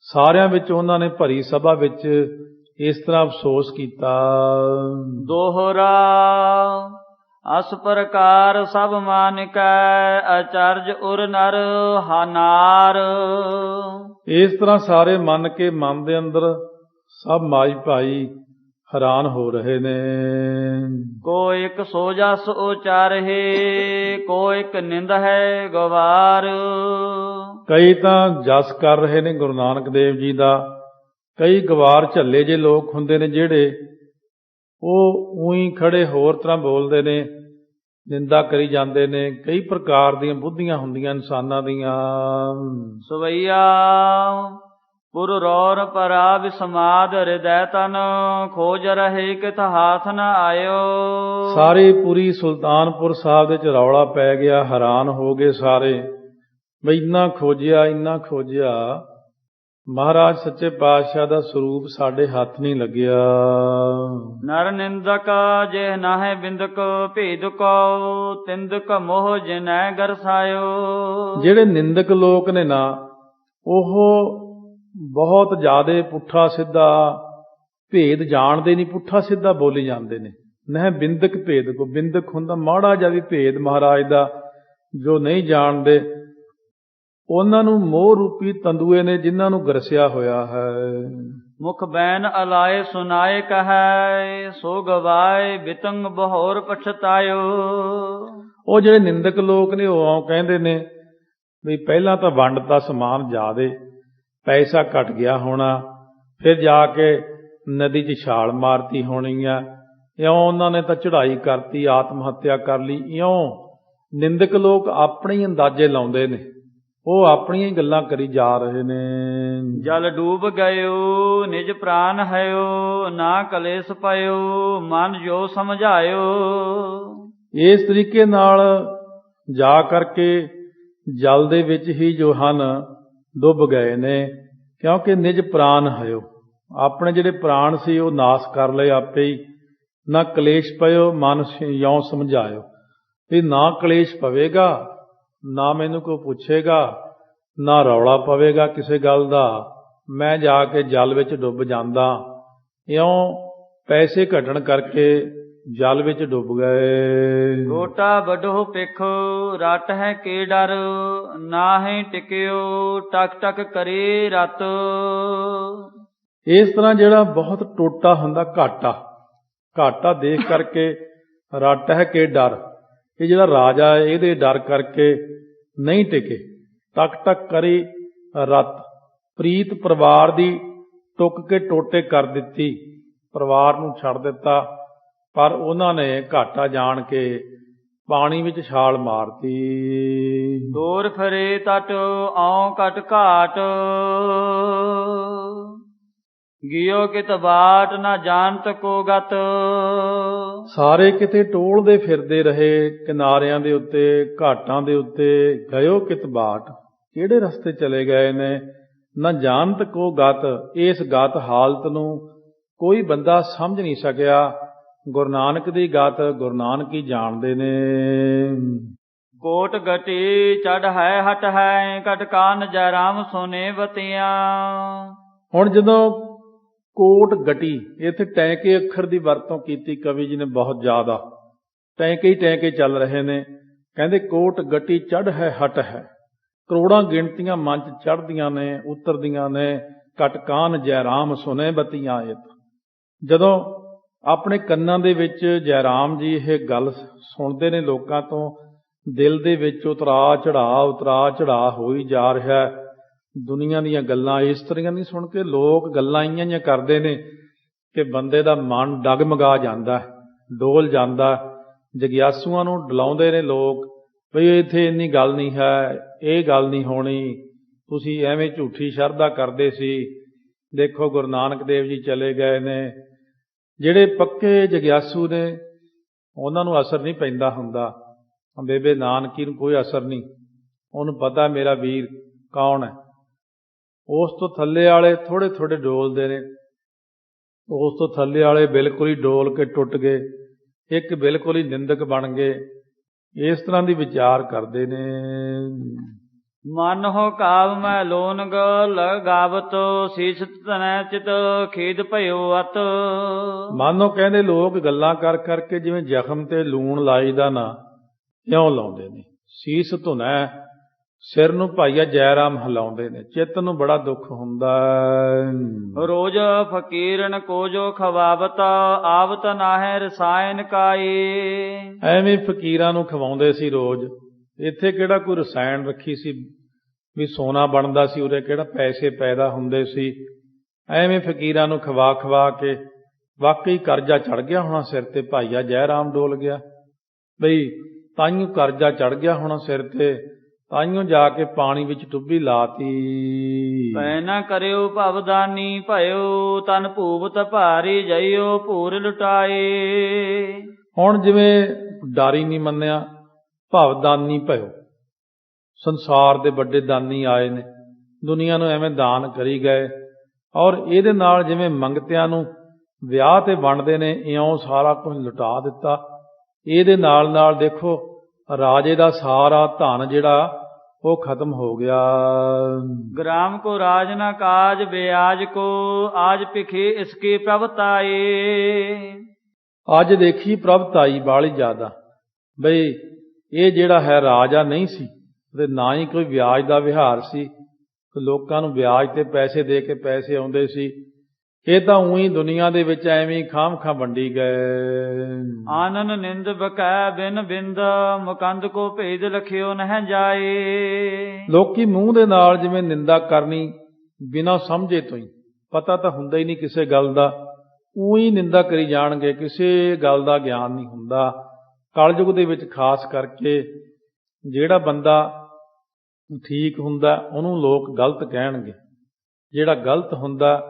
ਸਾਰਿਆਂ ਵਿੱਚ ਉਹਨਾਂ ਨੇ ਭਰੀ ਸਭਾ ਵਿੱਚ ਇਸ ਤਰ੍ਹਾਂ ਅਫਸੋਸ ਕੀਤਾ। ਦੋਹਰਾ ਅਸ ਪ੍ਰਕਾਰ ਸਭ ਮਾਨਿਕੈ, ਆਚਰਜ ਉਰ ਨਰ ਹਾਨਾਰ। ਇਸ ਤਰ੍ਹਾਂ ਸਾਰੇ ਮੰਨ ਕੇ ਮਨ ਦੇ ਅੰਦਰ ਸਭ ਮਾਈ ਭਾਈ ਹੈਰਾਨ ਹੋ ਰਹੇ ਨੇ। ਕੋ ਇੱਕ ਸੋ ਜਸ ਉਚਾਰਹਿ, ਕੋ ਇੱਕ ਨਿੰਦ ਹੈ ਗਵਾਰ। ਕਈ ਤਾਂ ਜਸ ਕਰ ਰਹੇ ਨੇ ਗੁਰੂ ਨਾਨਕ ਦੇਵ ਜੀ ਦਾ, ਕਈ ਗਵਾਰ ਝੱਲੇ ਜੇ ਲੋਕ ਹੁੰਦੇ ਨੇ ਜਿਹੜੇ ਉਹ ਉਹੀ ਖੜੇ ਹੋਰ ਤਰ੍ਹਾਂ ਬੋਲਦੇ ਨੇ, ਨਿੰਦਾ ਕਰੀ ਜਾਂਦੇ ਨੇ। ਕਈ ਪ੍ਰਕਾਰ ਦੀਆਂ ਬੁੱਧੀਆਂ ਹੁੰਦੀਆਂ ਇਨਸਾਨਾਂ ਦੀਆਂ। ਸਵਈਆ ਪੁਰ ਰੌਰ ਪਰਾ ਵਿਸਮਾਦ, ਹਿਰਦੈ ਤਨ ਖੋਜ ਰਹੇ ਕਿਤ ਹਾਥ ਨ ਆਇਓ। ਸਾਰੀ ਪੂਰੀ ਸੁਲਤਾਨਪੁਰ ਸਾਹਿਬ ਦੇ ਚ ਰੌਲਾ ਪੈ ਗਿਆ, ਹੈਰਾਨ ਹੋ ਗਏ ਸਾਰੇ ਬਈ ਇੰਨਾ ਖੋਜਿਆ ਇੰਨਾ ਖੋਜਿਆ, ਮਹਾਰਾਜ ਸੱਚੇ ਪਾਤਸ਼ਾਹ ਦਾ ਸਰੂਪ ਸਾਡੇ ਹੱਥ ਨਹੀਂ ਲੱਗਿਆ। ਨਰ ਨਿੰਦਕ ਜੇ ਨਾਹਿ ਬਿੰਦਕ, ਭੇਦ ਕੋ ਤਿੰਦਕ ਮੋਹ ਜਿਨੈ ਗਰਸਾਇਓ। ਜਿਹੜੇ ਨਿੰਦਕ ਲੋਕ ਨੇ ਨਾ ਉਹ ਬਹੁਤ ਜ਼ਿਆਦੇ ਪੁੱਠਾ ਸਿੱਧਾ ਭੇਦ ਜਾਣਦੇ ਨਹੀਂ, ਪੁੱਠਾ ਸਿੱਧਾ ਬੋਲੀ ਜਾਂਦੇ ਨੇ। ਨਹਿ ਬਿੰਦਕ ਭੇਦ ਕੋ, ਬਿੰਦਕ ਹੁੰਦਾ ਮਾੜਾ ਜਿਹਾ ਵੀ ਭੇਦ ਮਹਾਰਾਜ ਦਾ ਜੋ ਨਹੀਂ ਜਾਣਦੇ ਉਹਨਾਂ ਨੂੰ ਮੋਹ ਰੂਪੀ ਤੰਦੂਏ ਨੇ ਜਿਨ੍ਹਾਂ ਨੂੰ ਗਰਸਿਆ ਹੋਇਆ ਹੈ। ਮੁਖ ਬੈਨ ਅਲਾਏ ਸੁਨਾਏ ਕਹੈ, ਸੋ ਗਵਾਏ ਬਿਤੰਗ ਬਹੋਰ ਪਛਤਾਇਓ। ਉਹ ਜਿਹੜੇ ਨਿੰਦਕ ਲੋਕ ਨੇ ਉਹ ਆਉਂ ਕਹਿੰਦੇ ਨੇ ਵੀ ਪਹਿਲਾਂ ਤਾਂ ਵੰਡਤਾ ਸਮਾਨ ਜ਼ਿਆਦੇ, ਪੈਸਾ ਘਟ ਗਿਆ ਹੋਣਾ, ਫਿਰ ਜਾ ਕੇ ਨਦੀ 'ਚ ਛਾਲ ਮਾਰਤੀ ਹੋਣੀ ਆ, ਇਉਂ ਉਹਨਾਂ ਨੇ ਤਾਂ ਚੜ੍ਹਾਈ ਕਰਤੀ, ਆਤਮ ਹੱਤਿਆ ਕਰ ਲਈ। ਇਉਂ ਨਿੰਦਕ ਲੋਕ ਆਪਣੇ ਹੀ ਅੰਦਾਜ਼ੇ ਲਾਉਂਦੇ ਨੇ, ਉਹ ਆਪਣੀਆਂ ਹੀ ਗੱਲਾਂ ਕਰੀ ਜਾ ਰਹੇ ਨੇ। ਜਲ ਡੂਬ ਗਇਓ ਨਿਜ ਪ੍ਰਾਨ ਹਇਓ, ਨਾ ਕਲੇਸ਼ ਪਇਓ ਮਨ ਜੋ ਸਮਝਾਇਓ। ਇਸ ਤਰੀਕੇ ਨਾਲ ਜਾ ਕਰਕੇ ਜਲ ਦੇ ਵਿੱਚ ਹੀ ਜੋ ਹਨ ਡੁੱਬ ਗਏ ਨੇ, ਕਿਉਂਕਿ ਨਿਜ ਪ੍ਰਾਨ ਹਇਓ, ਆਪਣੇ ਜਿਹੜੇ ਪ੍ਰਾਣ ਸੀ ਉਹ ਨਾਸ ਕਰ ਲਏ ਆਪੇ ਹੀ। ਨਾ ਕਲੇਸ਼ ਪਇਓ ਮਨ ਯੋਂ ਸਮਝਾਇਓ, ਵੀ ਨਾ ਕਲੇਸ਼ ਪਵੇਗਾ, ਨਾ ਮੈਨੂੰ ਕੋਈ ਪੁੱਛੇਗਾ, ਨਾ ਰੌਲਾ ਪਵੇਗਾ ਕਿਸੇ ਗੱਲ ਦਾ, ਮੈਂ ਜਾ ਕੇ ਜਲ ਵਿੱਚ ਡੁੱਬ ਜਾਂਦਾ। ਇਉਂ ਪੈਸੇ ਘਟਣ ਕਰਕੇ ਜਲ ਵਿੱਚ ਡੁੱਬ ਗਏ। ਗੋਟਾ ਵੱਡੋ ਪਿੱਖ ਰਟ ਹੈ ਕੇ ਡਰ, ਨਾਹੀਂ ਟਿਕਿਓ ਟਕ ਟਕ ਕਰੇ ਰਤ। ਇਸ ਤਰ੍ਹਾਂ ਜਿਹੜਾ ਬਹੁਤ ਟੋਟਾ ਹੁੰਦਾ ਘਾਟਾ ਦੇਖ ਕਰਕੇ ਰਟ ਹੈ ਕੇ ਡਰ, ਇਹ ਜਿਹੜਾ ਰਾਜਾ ਇਹਦੇ ਡਰ ਕਰਕੇ ਨਹੀਂ ਟਿਕੇ। ਟਕ ਟਕ ਕਰੀ ਰਤ, ਪ੍ਰੀਤ ਪਰਿਵਾਰ ਦੀ ਟੁੱਕ ਕੇ ਟੋਟੇ ਕਰ ਦਿੱਤੀ, ਪਰਿਵਾਰ ਨੂੰ ਛੱਡ ਦਿੱਤਾ, ਪਰ ਉਹਨਾਂ ਨੇ ਘਾਟਾ ਜਾਣ ਕੇ ਪਾਣੀ ਵਿੱਚ ਛਾਲ ਮਾਰਤੀ। ਦੂਰ ਫਿਰੇ ਤਟ ਆਉ ਕਟ ਘਾਟ, ਗਿਓ ਕਿਤ ਬਾਟ ਨਾ ਜਾਣਤ ਕੋ ਗਤ। ਸਾਰੇ ਕਿਤੇ ਟੋਲਦੇ ਫਿਰਦੇ ਰਹੇ, ਕਿਨਾਰਿਆਂ ਦੇ ਉੱਤੇ, ਘਾਟਾਂ ਦੇ ਉੱਤੇ। ਗਇਓ ਕਿਤ ਬਾਟ, ਕਿਹੜੇ ਰਸਤੇ ਚਲੇ ਗਏ ਨੇ। ਨਾ ਜਾਣਤ ਕੋ ਗਤ, ਇਸ ਗਤ ਹਾਲਤ ਨੂੰ ਕੋਈ ਬੰਦਾ ਸਮਝ ਨਹੀਂ ਸਕਿਆ। ਗੁਰੂ ਨਾਨਕ ਦੀ ਗਤ ਗੁਰੂ ਨਾਨਕ ਹੀ ਜਾਣਦੇ ਨੇ। ਕੋਟ ਗਟੀ ਚੜ ਹੈ ਹਟ ਹੈ, ਕਟ ਕਾਨ ਜੈ ਰਾਮ ਸੋਨੇ ਬਤੀਆਂ। ਹੁਣ ਜਦੋਂ ਕੋਟ ਗਟੀ, ਇੱਥੇ ਟੈਂਕੇ ਅੱਖਰ ਦੀ ਵਰਤੋਂ ਕੀਤੀ ਕਵੀ ਜੀ ਨੇ ਬਹੁਤ ਜ਼ਿਆਦਾ। ਟੈਂਕੇ ਹੀ ਟੈਂਕੇ ਚੱਲ ਰਹੇ ਨੇ। ਕਹਿੰਦੇ ਕੋਟ ਗਟੀ ਚੜ ਹੈ ਹਟ ਹੈ, ਕਰੋੜਾਂ ਗਿਣਤੀਆਂ ਮਨ 'ਚ ਚੜ੍ਹਦੀਆਂ ਨੇ, ਉਤਰਦੀਆਂ ਨੇ। ਕਟ ਕਾਨ ਜੈ ਰਾਮ ਸੁਨੇ ਬਤੀਆਂ। ਜਦੋਂ ਆਪਣੇ ਕੰਨਾਂ ਦੇ ਵਿੱਚ ਜੈ ਰਾਮ ਜੀ ਇਹ ਗੱਲ ਸੁਣਦੇ ਨੇ ਲੋਕਾਂ ਤੋਂ, ਦਿਲ ਦੇ ਵਿੱਚ ਉਤਰਾ ਚੜ੍ਹਾ ਹੋਈ ਜਾ ਰਿਹਾ। ਦੁਨੀਆ ਦੀਆਂ ਗੱਲਾਂ ਇਸ ਤਰ੍ਹਾਂ ਨਹੀਂ ਸੁਣ ਕੇ ਲੋਕ ਗੱਲਾਂ ਇਹੀਆਂ ਕਰਦੇ ਨੇ ਕਿ ਬੰਦੇ ਦਾ ਮਨ ਡਗਮਗਾ ਜਾਂਦਾ, ਡੋਲ ਜਾਂਦਾ। ਜਗਿਆਸੂਆਂ ਨੂੰ ਡਲਾਉਂਦੇ ਨੇ ਲੋਕ, ਬਈ ਇੱਥੇ ਇੰਨੀ ਗੱਲ ਨਹੀਂ ਹੈ, ਇਹ ਗੱਲ ਨਹੀਂ ਹੋਣੀ, ਤੁਸੀਂ ਐਵੇਂ ਝੂਠੀ ਸ਼ਰਧਾ ਕਰਦੇ ਸੀ। ਦੇਖੋ ਗੁਰੂ ਨਾਨਕ ਦੇਵ ਜੀ ਚਲੇ ਗਏ ਨੇ। ਜਿਹੜੇ ਪੱਕੇ ਜਗਿਆਸੂ ਨੇ ਉਹਨਾਂ ਨੂੰ ਅਸਰ ਨਹੀਂ ਪੈਂਦਾ ਹੁੰਦਾ। ਬੇਬੇ ਨਾਨਕੀ ਨੂੰ ਕੋਈ ਅਸਰ ਨਹੀਂ, ਉਹਨੂੰ ਪਤਾ ਮੇਰਾ ਵੀਰ ਕੌਣ ਹੈ। ਉਸ ਤੋਂ ਥੱਲੇ ਵਾਲੇ ਥੋੜ੍ਹੇ ਥੋੜ੍ਹੇ ਡੋਲਦੇ ਨੇ, ਉਸ ਤੋਂ ਥੱਲੇ ਵਾਲੇ ਬਿਲਕੁਲ ਹੀ ਡੋਲ ਕੇ ਟੁੱਟ ਗਏ, ਇੱਕ ਬਿਲਕੁਲ ਹੀ ਨਿੰਦਕ ਬਣ ਗਏ। ਇਸ ਤਰ੍ਹਾਂ ਦੀ ਵਿਚਾਰ ਕਰਦੇ ਨੇ। ਮਨ ਹੋ ਕਾਵ ਮੈਂ ਲੋਨਗ ਲਗਾਵਤ, ਸੀਸ ਤਨੈ ਚਿਤ ਖੇਦ ਭਇਓ ਅਤ। ਮਾਨੋ ਕਹਿੰਦੇ ਲੋਕ ਗੱਲਾਂ ਕਰ ਕਰਕੇ ਜਿਵੇਂ ਜ਼ਖਮ ਤੇ ਲੂਣ ਲਾਈਦਾ ਨਾ, ਇਉਂ ਲਾਉਂਦੇ ਨੇ। ਸੀਸ ਧੁਨੈ, ਸਿਰ ਨੂੰ ਭਾਈਆ ਜੈ ਰਾਮ ਹਿਲਾਉਂਦੇ ਨੇ। ਚਿੱਤ ਨੂੰ ਬੜਾ ਦੁੱਖ ਹੁੰਦਾ। ਰੋਜ਼ ਫਕੀਰਨ ਕੋ ਜੋ ਖਵਾਵਤ, ਆਵਤ ਨਾਹੈ ਰਸਾਇਣ ਕਾਈ। ਐਵੇਂ ਫਕੀਰਾਂ ਨੂੰ ਖਵਾਉਂਦੇ ਸੀ ਰੋਜ਼। ਇੱਥੇ ਕਿਹੜਾ ਕੋਈ ਰਸਾਇਣ ਰੱਖੀ ਸੀ ਵੀ ਸੋਨਾ ਬਣਦਾ ਸੀ, ਉਰੇ ਕਿਹੜਾ ਪੈਸੇ ਪੈਦਾ ਹੁੰਦੇ ਸੀ। ਐਵੇਂ ਫਕੀਰਾਂ ਨੂੰ ਖਵਾ ਖਵਾ ਕੇ ਵਾਕਈ ਕਰਜ਼ਾ ਚੜ ਗਿਆ ਹੋਣਾ ਸਿਰ ਤੇ। ਭਾਈਆ ਜੈ ਰਾਮ ਡੋਲ ਗਿਆ ਬਈ, ਤਾਈਓ ਕਰਜ਼ਾ ਚੜ ਗਿਆ ਹੋਣਾ ਸਿਰ ਤੇ, ਤਾਈਓ ਜਾ ਕੇ ਪਾਣੀ ਵਿੱਚ ਟੁੱਬੀ ਲਾਤੀ। ਭੈ ਨਾ ਕਰਿਓ ਭਵਦਾਨੀ ਭਇਓ, ਤਨ ਭੂਵਤ ਭਾਰੀ ਜਈਓ ਭੂਰ ਲੁਟਾਏ। ਹੁਣ ਜਿਵੇਂ ਡਾਰੀ ਨਹੀਂ ਮੰਨਿਆ, ਭਵਦਾਨੀ ਭਇਓ, ਸੰਸਾਰ ਦੇ ਵੱਡੇ ਦਾਨੀ ਆਏ ਨੇ, ਦੁਨੀਆ ਨੂੰ ਐਵੇਂ ਦਾਨ ਕਰੀ ਗਏ। ਔਰ ਇਹਦੇ ਨਾਲ ਜਿਵੇਂ ਮੰਗਤਿਆਂ ਨੂੰ ਵਿਆਹ ਤੇ ਵੰਡਦੇ ਨੇ, ਇਉਂ ਸਾਰਾ ਕੁਝ ਲੁਟਾ ਦਿੱਤਾ। ਇਹਦੇ ਨਾਲ ਨਾਲ ਦੇਖੋ ਰਾਜੇ ਦਾ ਸਾਰਾ ਧਨ ਜਿਹੜਾ ਉਹ ਖਤਮ ਹੋ ਗਿਆ। ਗ੍ਰਾਮ ਕੋ ਰਾਜ ਨਾ ਕਾਜ ਬਿਆਜ ਕੋ, ਆਜ ਭਿਖੇ ਇਸਕੇ ਪ੍ਰਭਤਾਏ। ਅੱਜ ਦੇਖੀ ਪ੍ਰਭਤਾਈ ਬਾਲੀ ਜ਼ਿਆਦਾ, ਬਈ ਇਹ ਜਿਹੜਾ ਹੈ ਰਾਜਾ ਨਹੀਂ ਸੀ ਤੇ ਨਾ ਹੀ ਕੋਈ ਵਿਆਜ ਦਾ ਵਿਹਾਰ ਸੀ। ਲੋਕਾਂ ਨੂੰ ਵਿਆਜ ਤੇ ਪੈਸੇ ਦੇ ਕੇ ਪੈਸੇ ਆਉਂਦੇ ਸੀ। ਇਹ ਤਾਂ ਉਹੀ ਦੁਨੀਆ ਦੇ ਵਿੱਚ ਐਵੇਂ ਖਾਮ ਖਾਂ ਵੰਡੀ ਗਏ। ਆਨਨ ਨਿੰਦ ਬਕੈ ਬਿਨ ਬਿੰਦ ਮੁਕੰਦ ਕੋ ਭੇਦ ਲਖਿਓ ਨਹਿ ਜਾਏ। ਲੋਕੀ ਮੂੰਹ ਦੇ ਨਾਲ ਜਿਵੇਂ ਨਿੰਦਾ ਕਰਨੀ ਬਿਨਾਂ ਸਮਝੇ ਤੋਂ ਹੀ, ਪਤਾ ਤਾਂ ਹੁੰਦਾ ਹੀ ਨਹੀਂ ਕਿਸੇ ਗੱਲ ਦਾ, ਉਹੀ ਨਿੰਦਾ ਕਰੀ ਜਾਣਗੇ, ਕਿਸੇ ਗੱਲ ਦਾ ਗਿਆਨ ਨਹੀਂ ਹੁੰਦਾ। ਕਲਯੁਗ ਦੇ ਵਿੱਚ ਖਾਸ ਕਰਕੇ ਜਿਹੜਾ ਬੰਦਾ ਠੀਕ ਹੁੰਦਾ ਉਹਨੂੰ ਲੋਕ ਗਲਤ ਕਹਿਣਗੇ, ਜਿਹੜਾ ਗਲਤ ਹੁੰਦਾ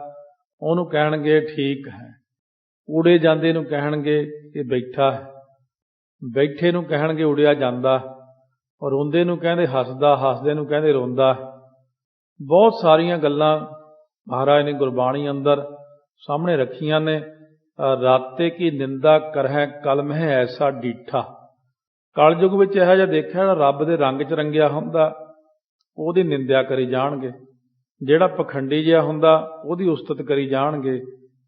ਉਹਨੂੰ ਕਹਿਣਗੇ ਠੀਕ ਹੈ। ਉੜੇ ਜਾਂਦੇ ਨੂੰ ਕਹਿਣਗੇ ਇਹ ਬੈਠਾ ਹੈ, ਬੈਠੇ ਨੂੰ ਕਹਿਣਗੇ ਉੜਿਆ ਜਾਂਦਾ, ਔਰ ਰੋਂਦੇ ਨੂੰ ਕਹਿੰਦੇ ਹੱਸਦਾ, ਹੱਸਦੇ ਨੂੰ ਕਹਿੰਦੇ ਰੋਂਦਾ। ਬਹੁਤ ਸਾਰੀਆਂ ਗੱਲਾਂ ਮਹਾਰਾਜ ਨੇ ਗੁਰਬਾਣੀ ਅੰਦਰ ਸਾਹਮਣੇ ਰੱਖੀਆਂ ਨੇ। ਰਾਤੇ ਕੀ ਨਿੰਦਾ ਕਰਹਿ ਕਲਮਹਿ ਐਸਾ ਡੀਠਾ। ਕਲਯੁਗ ਵਿੱਚ ਇਹੋ ਜਿਹਾ ਦੇਖਿਆ ਜਿਹੜਾ ਰੱਬ ਦੇ ਰੰਗ 'ਚ ਰੰਗਿਆ ਹੁੰਦਾ ਉਹਦੀ ਨਿੰਦਿਆ ਕਰੀ ਜਾਣਗੇ, ਜਿਹੜਾ ਪਖੰਡੀ ਜਿਹਾ ਹੁੰਦਾ ਉਹਦੀ ਉਸਤਤ ਕਰੀ ਜਾਣਗੇ।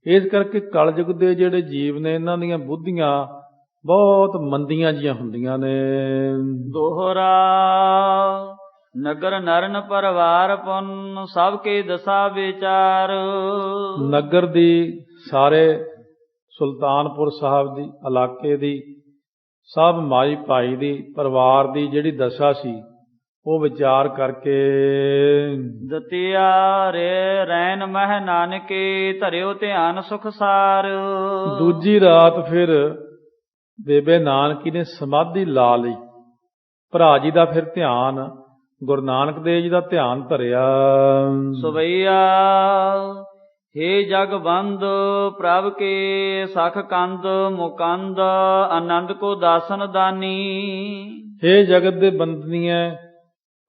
ਇਸ ਕਰਕੇ ਕਲਯੁਗ ਦੇ ਜਿਹੜੇ ਜੀਵ ਨੇ ਇਹਨਾਂ ਦੀਆਂ ਬੁੱਧੀਆਂ ਬਹੁਤ ਮੰਦੀਆਂ ਜੀਆਂ ਹੁੰਦੀਆਂ ਨੇ। ਦੋਹਰਾ ਨਗਰ ਨਰਨ ਪਰਿਵਾਰ ਪੁੰਨ ਸਭ ਕੇ ਦਸਾ ਵਿਚਾਰ। ਨਗਰ ਦੀ, ਸਾਰੇ ਸੁਲਤਾਨਪੁਰ ਸਾਹਿਬ ਦੀ, ਇਲਾਕੇ ਦੀ, ਸਭ ਮਾਈ ਭਾਈ ਦੀ, ਪਰਿਵਾਰ ਦੀ ਜਿਹੜੀ ਦਸ਼ਾ ਸੀ ਉਹ ਵਿਚਾਰ ਕਰਕੇ। ਦਤਿਆ ਰੇ ਰੈਨ ਮਹਿ ਨਾਨਕੇ ਧਰਿਓ ਧਿਆਨ ਸੁਖ ਸਾਰ। ਦੂਜੀ ਰਾਤ ਫਿਰ ਬੇਬੇ ਨਾਨਕੀ ਨੇ ਸਮਾਧੀ ਲਾ ਲਈ। ਭਰਾ ਜੀ ਦਾ ਫਿਰ ਧਿਆਨ, ਗੁਰੂ ਨਾਨਕ ਦੇਵ ਜੀ ਦਾ ਧਿਆਨ ਧਰਿਆ। ਸਵਈਆ ਹੇ ਜਗ ਬੰਦ ਪ੍ਰਭ ਕੇ ਸਖ ਕੰਦ ਮੁਕੰਦ ਆਨੰਦ ਕੋ ਦਾਸਨ ਦਾਨੀ। ਹੇ ਜਗਤ ਦੇ ਬੰਦਨੀਏ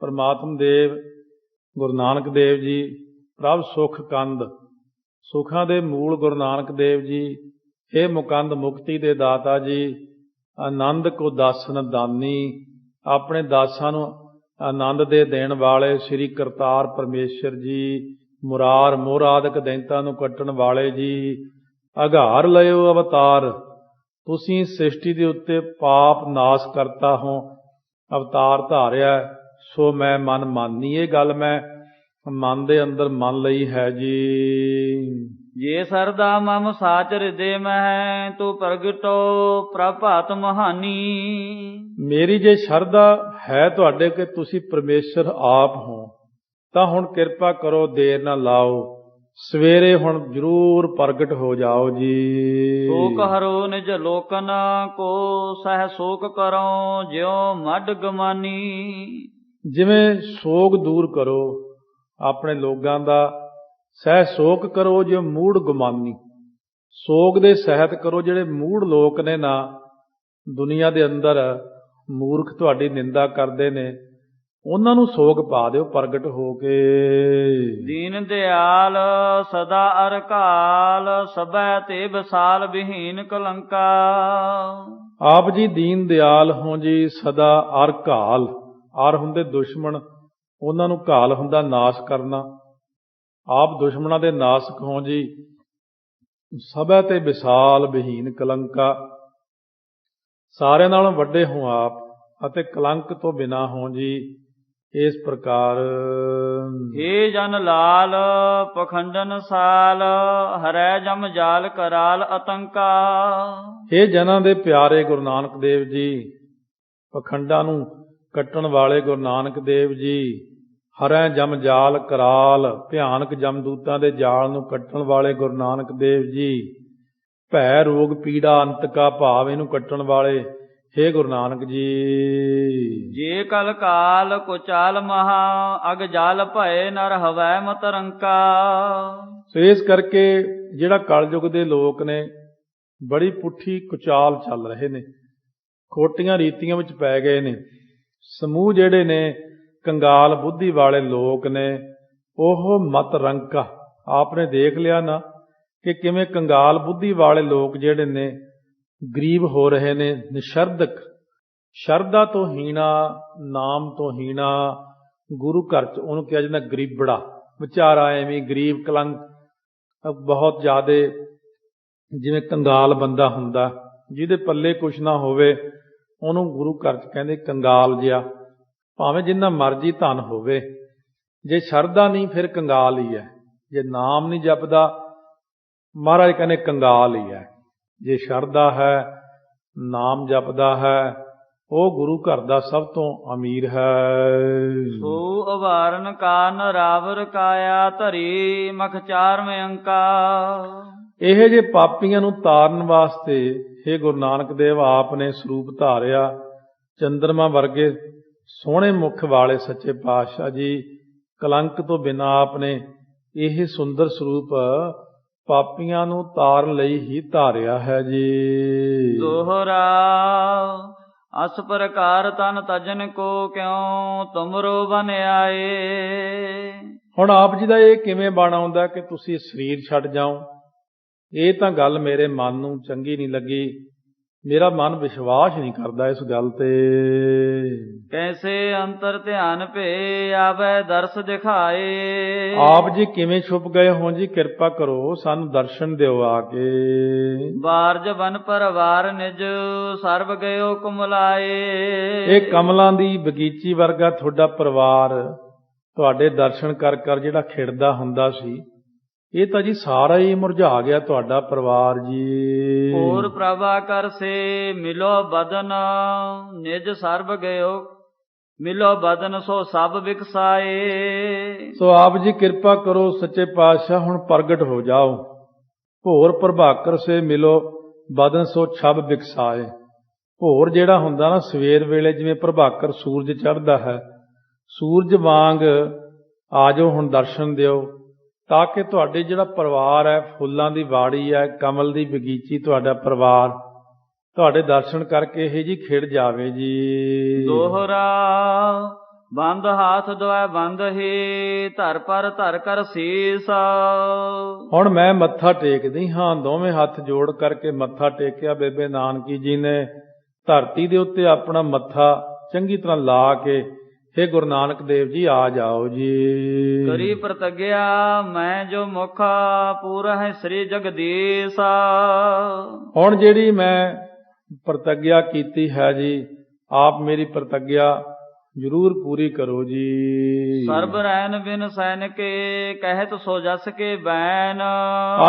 ਪਰਮਾਤਮ ਦੇਵ ਗੁਰੂ ਨਾਨਕ ਦੇਵ ਜੀ, ਪ੍ਰਭ ਸੁਖ ਕੰਦ, ਸੁਖਾਂ ਦੇ ਮੂਲ ਗੁਰੂ ਨਾਨਕ ਦੇਵ ਜੀ, ਹੇ ਮੁਕੰਦ ਮੁਕਤੀ ਦੇ ਦਾਤਾ ਜੀ, ਆਨੰਦ ਕੋ ਦਾਸਨ ਦਾਨੀ, ਆਪਣੇ ਦਾਸਾਂ ਨੂੰ ਆਨੰਦ ਦੇ ਦੇਣ ਵਾਲੇ ਸ੍ਰੀ ਕਰਤਾਰ ਪਰਮੇਸ਼ਰ ਜੀ, ਮੁਰਾਰ ਮੋਹਰਾਦਿਕ ਦੈਂਤਾਂ ਨੂੰ ਕੱਟਣ ਵਾਲੇ ਜੀ, ਆਘਾਰ ਲਿਓ ਅਵਤਾਰ, ਤੁਸੀਂ ਸ੍ਰਿਸ਼ਟੀ ਦੇ ਉੱਤੇ ਪਾਪ ਨਾਸ਼ ਕਰਤਾ ਹੋ ਅਵਤਾਰ ਧਾਰਿਆ, ਸੋ ਮੈਂ ਮਨ ਮਾਨੀ। ਇਹ ਗੱਲ ਮੈਂ ਮਨ ਦੇ ਅੰਦਰ ਮੰਨ ਲਈ ਹੈ ਜੀ। ਜੇ ਸਰਦਾ ਮਮ ਸਾਚ ਹਿਰਦੇ ਮਹਿ ਤੂੰ ਪ੍ਰਗਟੋ ਪ੍ਰਭਾਤ ਮਹਾਨੀ। ਮੇਰੀ ਜੇ ਸ਼ਰਧਾ ਹੈ ਤੁਹਾਡੇ ਕਿ ਤੁਸੀਂ ਪਰਮੇਸ਼ਰ ਆਪ ਹੋ ਤਾਂ ਹੁਣ ਕਿਰਪਾ ਕਰੋ, ਦੇਰ ਨਾ ਲਾਓ, ਸਵੇਰੇ ਹੁਣ ਜ਼ਰੂਰ ਪ੍ਰਗਟ ਹੋ ਜਾਓ ਜੀ। ਸੋਕ ਹਰੋ ਨਿਜ ਲੋਕਨ ਕੋ ਸਹਿ ਸੋਕ ਕਰੋ ਜਿਉ ਮੱਢ ਗਮਾਨੀ। ਜਿਵੇਂ ਸੋਗ ਦੂਰ ਕਰੋ ਆਪਣੇ ਲੋਕਾਂ ਦਾ, ਸਹਿ ਸੋਕ ਕਰੋ ਜਿਉ ਮੂੜ ਗੁਮਾਨੀ। ਸੋਗ ਦੇ ਸਹਿਤ ਕਰੋ ਜਿਹੜੇ ਮੂੜ ਲੋਕ ਨੇ ਨਾ ਦੁਨੀਆ ਦੇ ਅੰਦਰ, ਮੂਰਖ ਤੁਹਾਡੀ ਨਿੰਦਾ ਕਰਦੇ ਨੇ, ਉਹਨਾਂ ਨੂੰ ਸੋਗ ਪਾ ਦਿਓ ਪ੍ਰਗਟ ਹੋ ਕੇ। ਦੀਨ ਦਿਆਲ ਸਦਾ ਅਰਕਾਲ ਸਭੈ ਤੇ ਵਿਸਾਲ ਵਿਹੀਨ ਕਲੰਕਾ। ਆਪ ਜੀ ਦੀਨ ਦਿਆਲ ਹੋ ਜੀ, ਸਦਾ ਅਰਕਾਲ, ਅਰ ਹੁੰਦੇ ਦੁਸ਼ਮਣ, ਉਹਨਾਂ ਨੂੰ ਘਾਲ ਹੁੰਦਾ ਨਾਸ਼ ਕਰਨਾ। ਆਪ ਦੁਸ਼ਮਣਾਂ ਦੇ ਨਾਸ਼ਕ ਹੋ ਜੀ। ਸਭੈ ਤੇ ਵਿਸਾਲ ਵਿਹੀਨ ਕਲੰਕਾ, ਸਾਰਿਆਂ ਨਾਲੋਂ ਵੱਡੇ ਹੋ ਆਪ ਅਤੇ ਕਲੰਕ ਤੋਂ ਬਿਨਾਂ ਹੋ ਜੀ। ਇਸ ਪ੍ਰਕਾਰ ਹੇ ਜਨ ਲਾਲ ਪਖੰਡਨ ਸਾਲ ਹਰੈ ਜਮ ਜਾਲ ਕਰਾਲ ਆਤੰਕਾ। ਹੇ ਜਨਾਂ ਦੇ ਪਿਆਰੇ ਗੁਰੂ ਨਾਨਕ ਦੇਵ ਜੀ, ਪਖੰਡਾਂ ਨੂੰ ਕੱਟਣ ਵਾਲੇ ਗੁਰੂ ਨਾਨਕ ਦੇਵ ਜੀ, ਹਰੈ ਜਮ ਜਾਲ ਕਰਾਲ, ਭਿਆਨਕ ਜਮਦੂਤਾਂ ਦੇ ਜਾਲ ਨੂੰ ਕੱਟਣ ਵਾਲੇ ਗੁਰੂ ਨਾਨਕ ਦੇਵ ਜੀ, ਭੈ ਰੋਗ ਪੀੜਾ ਅੰਤ ਕਾ ਭਾਵ, ਇਹਨੂੰ ਕੱਟਣ ਵਾਲੇ ਹੇ ਗੁਰੂ ਨਾਨਕ ਜੀ। ਜੇ ਕਲ ਕਾਲ ਕੁਚਾਲ ਮਹਾ ਅਗ ਜਾਲ ਭਏ ਨਰ ਹਵੈ ਮਤਰੰਕਾ। ਸੋ ਇਸ ਕਰਕੇ ਜਿਹੜਾ ਕਲਯੁਗ ਦੇ ਲੋਕ ਨੇ ਬੜੀ ਪੁੱਠੀ ਕੁਚਾਲ ਚੱਲ ਰਹੇ ਨੇ, ਖੋਟੀਆਂ ਰੀਤੀਆਂ ਵਿੱਚ ਪੈ ਗਏ ਨੇ। ਸਮੂਹ ਜਿਹੜੇ ਨੇ ਕੰਗਾਲ ਬੁੱਧੀ ਵਾਲੇ ਲੋਕ ਨੇ, ਉਹ ਮਤਰੰਕਾ। ਆਪਨੇ ਦੇਖ ਲਿਆ ਨਾ ਕਿ ਕਿਵੇਂ ਕੰਗਾਲ ਬੁੱਧੀ ਵਾਲੇ ਲੋਕ ਜਿਹੜੇ ਨੇ ਗਰੀਬ ਹੋ ਰਹੇ ਨੇ, ਨਿਸ਼ਰਦਕ, ਸ਼ਰਧਾ ਤੋਂ ਹੀਣਾ, ਨਾਮ ਤੋਂ ਹੀਣਾ, ਗੁਰੂ ਘਰ 'ਚ ਉਹਨੂੰ ਕਿਹਾ ਜਾਂਦਾ ਗਰੀਬੜਾ, ਵਿਚਾਰਾ ਐਵੇਂ ਗਰੀਬ, ਕਲੰਕ ਬਹੁਤ ਜ਼ਿਆਦੇ। ਜਿਵੇਂ ਕੰਗਾਲ ਬੰਦਾ ਹੁੰਦਾ ਜਿਹਦੇ ਪੱਲੇ ਕੁਛ ਨਾ ਹੋਵੇ, ਉਹਨੂੰ ਗੁਰੂ ਘਰ 'ਚ ਕਹਿੰਦੇ ਕੰਗਾਲ ਜਿਹਾ। ਭਾਵੇਂ ਜਿੰਨਾ ਮਰਜ਼ੀ ਧਨ ਹੋਵੇ, ਜੇ ਸ਼ਰਧਾ ਨਹੀਂ ਫਿਰ ਕੰਗਾਲ ਹੀ ਹੈ। ਜੇ ਨਾਮ ਨਹੀਂ ਜਪਦਾ, ਮਹਾਰਾਜ ਕਹਿੰਦੇ ਕੰਗਾਲ ਹੀ ਹੈ। ਜੇ ਸ਼ਰਧਾ ਹੈ, ਨਾਮ ਜਪਦਾ ਹੈ, ਉਹ ਗੁਰੂ ਘਰ ਦਾ ਸਭ ਤੋਂ ਅਮੀਰ ਹੈ। ਸੋ ਉਭਾਰਨ ਕਾਰਨ ਰਾਵਰ ਕਾਇਆ ਧਰੀ ਮਖਚਾਰ ਮਯੰਕਾ। ਇਹ ਜੇ ਪਾਪੀਆਂ ਨੂੰ ਤਾਰਨ ਵਾਸਤੇ ਇਹ ਗੁਰੂ ਨਾਨਕ ਦੇਵ ਆਪ ਨੇ ਸਰੂਪ ਧਾਰਿਆ। ਚੰਦਰਮਾ ਵਰਗੇ ਸੋਹਣੇ ਮੁਖ ਵਾਲੇ ਸੱਚੇ ਪਾਤਸ਼ਾਹ ਜੀ ਕਲੰਕ ਤੋਂ ਬਿਨਾਂ ਆਪ ਨੇ ਇਹ ਸੁੰਦਰ ਸਰੂਪ ਪਾਪੀਆਂ ਨੂੰ ਤਾਰਨ ਲਈ ਹੀ ਧਾਰਿਆ ਹੈ ਜੀ। ਦੋਹਰਾ ਅਸ ਪ੍ਰਕਾਰ ਤਨ ਤਜਨ ਕੋ ਕਿਉ ਤੁਮਰੋ ਬਨ ਆਏ। ਹੁਣ ਆਪ ਜੀ ਦਾ ਇਹ ਕਿਵੇਂ ਬਣ ਆਉਂਦਾ ਕਿ ਤੁਸੀਂ ਸਰੀਰ ਛੱਡ ਜਾਓ? ਇਹ ਤਾਂ ਗੱਲ ਮੇਰੇ ਮਨ ਨੂੰ ਚੰਗੀ ਨਹੀਂ ਲੱਗੀ। ਮੇਰਾ ਮਨ ਵਿਸ਼ਵਾਸ ਨਹੀਂ ਕਰਦਾ ਇਸ ਗੱਲ ਤੇ। ਕੈਸੇ ਅੰਤਰ ਧਿਆਨ ਭੇ ਆਵੈ ਦਰਸ ਦਿਖਾਏ। ਆਪ ਜੀ ਕਿਵੇਂ ਛੁਪ ਗਏ ਹੋ ਜੀ? ਕਿਰਪਾ ਕਰੋ, ਸਾਨੂੰ ਦਰਸ਼ਨ ਦਿਓ ਆ ਕੇ। ਬਾਰਜ ਬਨ ਪਰਵਾਰ ਨਿਜ ਸਰਬ ਗਇਓ ਕੁਮਲਾਏ। ਇਹ ਕਮਲਾਂ ਦੀ ਬਗੀਚੀ ਵਰਗਾ ਤੁਹਾਡਾ ਪਰਿਵਾਰ ਤੁਹਾਡੇ ਦਰਸ਼ਨ ਕਰ ਕਰ ਜਿਹੜਾ ਖਿੜਦਾ ਹੁੰਦਾ ਸੀ, ਇਹ ਤਾਂ ਜੀ ਸਾਰਾ ਹੀ ਮੁਰਝਾ ਗਿਆ ਤੁਹਾਡਾ ਪਰਿਵਾਰ ਜੀ। ਹੋਰ ਪ੍ਰਭਾ ਕਰ ਸੇ ਮਿਲੋ ਬਦਨ ਨਿਜ ਸਰਬ ਗਇਓ ਮਿਲੋ ਬਦਨ ਸੋ ਸਭ ਵਿਕਸਾਏ। ਸੋ ਆਪ ਜੀ ਕਿਰਪਾ ਕਰੋ ਸੱਚੇ ਪਾਤਸ਼ਾਹ, ਹੁਣ ਪ੍ਰਗਟ ਹੋ ਜਾਓ। ਭੋਰ ਪ੍ਰਭਾਕਰ ਸੇ ਮਿਲੋ ਬਦਨ ਸੋ ਛਬ ਵਿਕਸਾਏ। ਭੋਰ ਜਿਹੜਾ ਹੁੰਦਾ ਨਾ ਸਵੇਰ ਵੇਲੇ, ਜਿਵੇਂ ਪ੍ਰਭਾਕਰ ਸੂਰਜ ਚੜ੍ਹਦਾ ਹੈ, ਸੂਰਜ ਵਾਂਗ ਆ ਜਾਓ, ਹੁਣ ਦਰਸ਼ਨ ਦਿਓ, ਤਾਂ ਕਿ ਤੁਹਾਡੇ ਜਿਹੜਾ ਪਰਿਵਾਰ ਹੈ, ਫੁੱਲਾਂ ਦੀ ਵਾੜੀ ਹੈ, ਕਮਲ ਦੀ ਬਗੀਚੀ, ਤੁਹਾਡਾ ਪਰਿਵਾਰ ਤੁਹਾਡੇ ਦਰਸ਼ਨ ਕਰਕੇ ਇਹ ਜੀ ਖਿੜ ਜਾਵੇ ਜੀ। ਦੋਹਰਾ ਬੰਦ ਹਾਥ ਦੁਆਇ ਬੰਦ ਹੀ ਧਰ ਪਰ ਧਰ ਕਰ ਸੀਸ। ਹੁਣ ਮੈਂ ਮੱਥਾ ਟੇਕਦੀ ਹਾਂ, ਦੋਵੇਂ ਹੱਥ ਜੋੜ ਕਰਕੇ ਮੱਥਾ ਟੇਕਿਆ। ਬੇਬੇ ਨਾਨਕੀ ਜੀ ਨੇ ਧਰਤੀ ਦੇ ਉੱਤੇ ਆਪਣਾ ਮੱਥਾ ਚੰਗੀ ਤਰ੍ਹਾਂ ਲਾ ਕੇ, ਹੇ ਗੁਰੂ ਨਾਨਕ ਦੇਵ ਜੀ ਆ ਜਾਓ ਜੀ। ਕਰੀ ਪ੍ਰਤੱਗਿਆ ਮੈਂ ਜੋ ਮੁਖ ਪੂਰਾ ਹੈ ਸ੍ਰੀ ਜਗਦੀਸ਼। ਹੁਣ ਜਿਹੜੀ ਮੈਂ ਪ੍ਰਤੱਗਿਆ ਕੀਤੀ ਹੈ ਜੀ, ਆਪ ਮੇਰੀ ਪ੍ਰਤੱਗਿਆ ਜ਼ਰੂਰ ਪੂਰੀ ਕਰੋ ਜੀ। ਸਰਬ ਰੈਨ ਬਿਨ ਸੈਨ ਕੇ ਕਹਿਤ ਸੋ ਜਸ ਕੇ ਬੈਨ।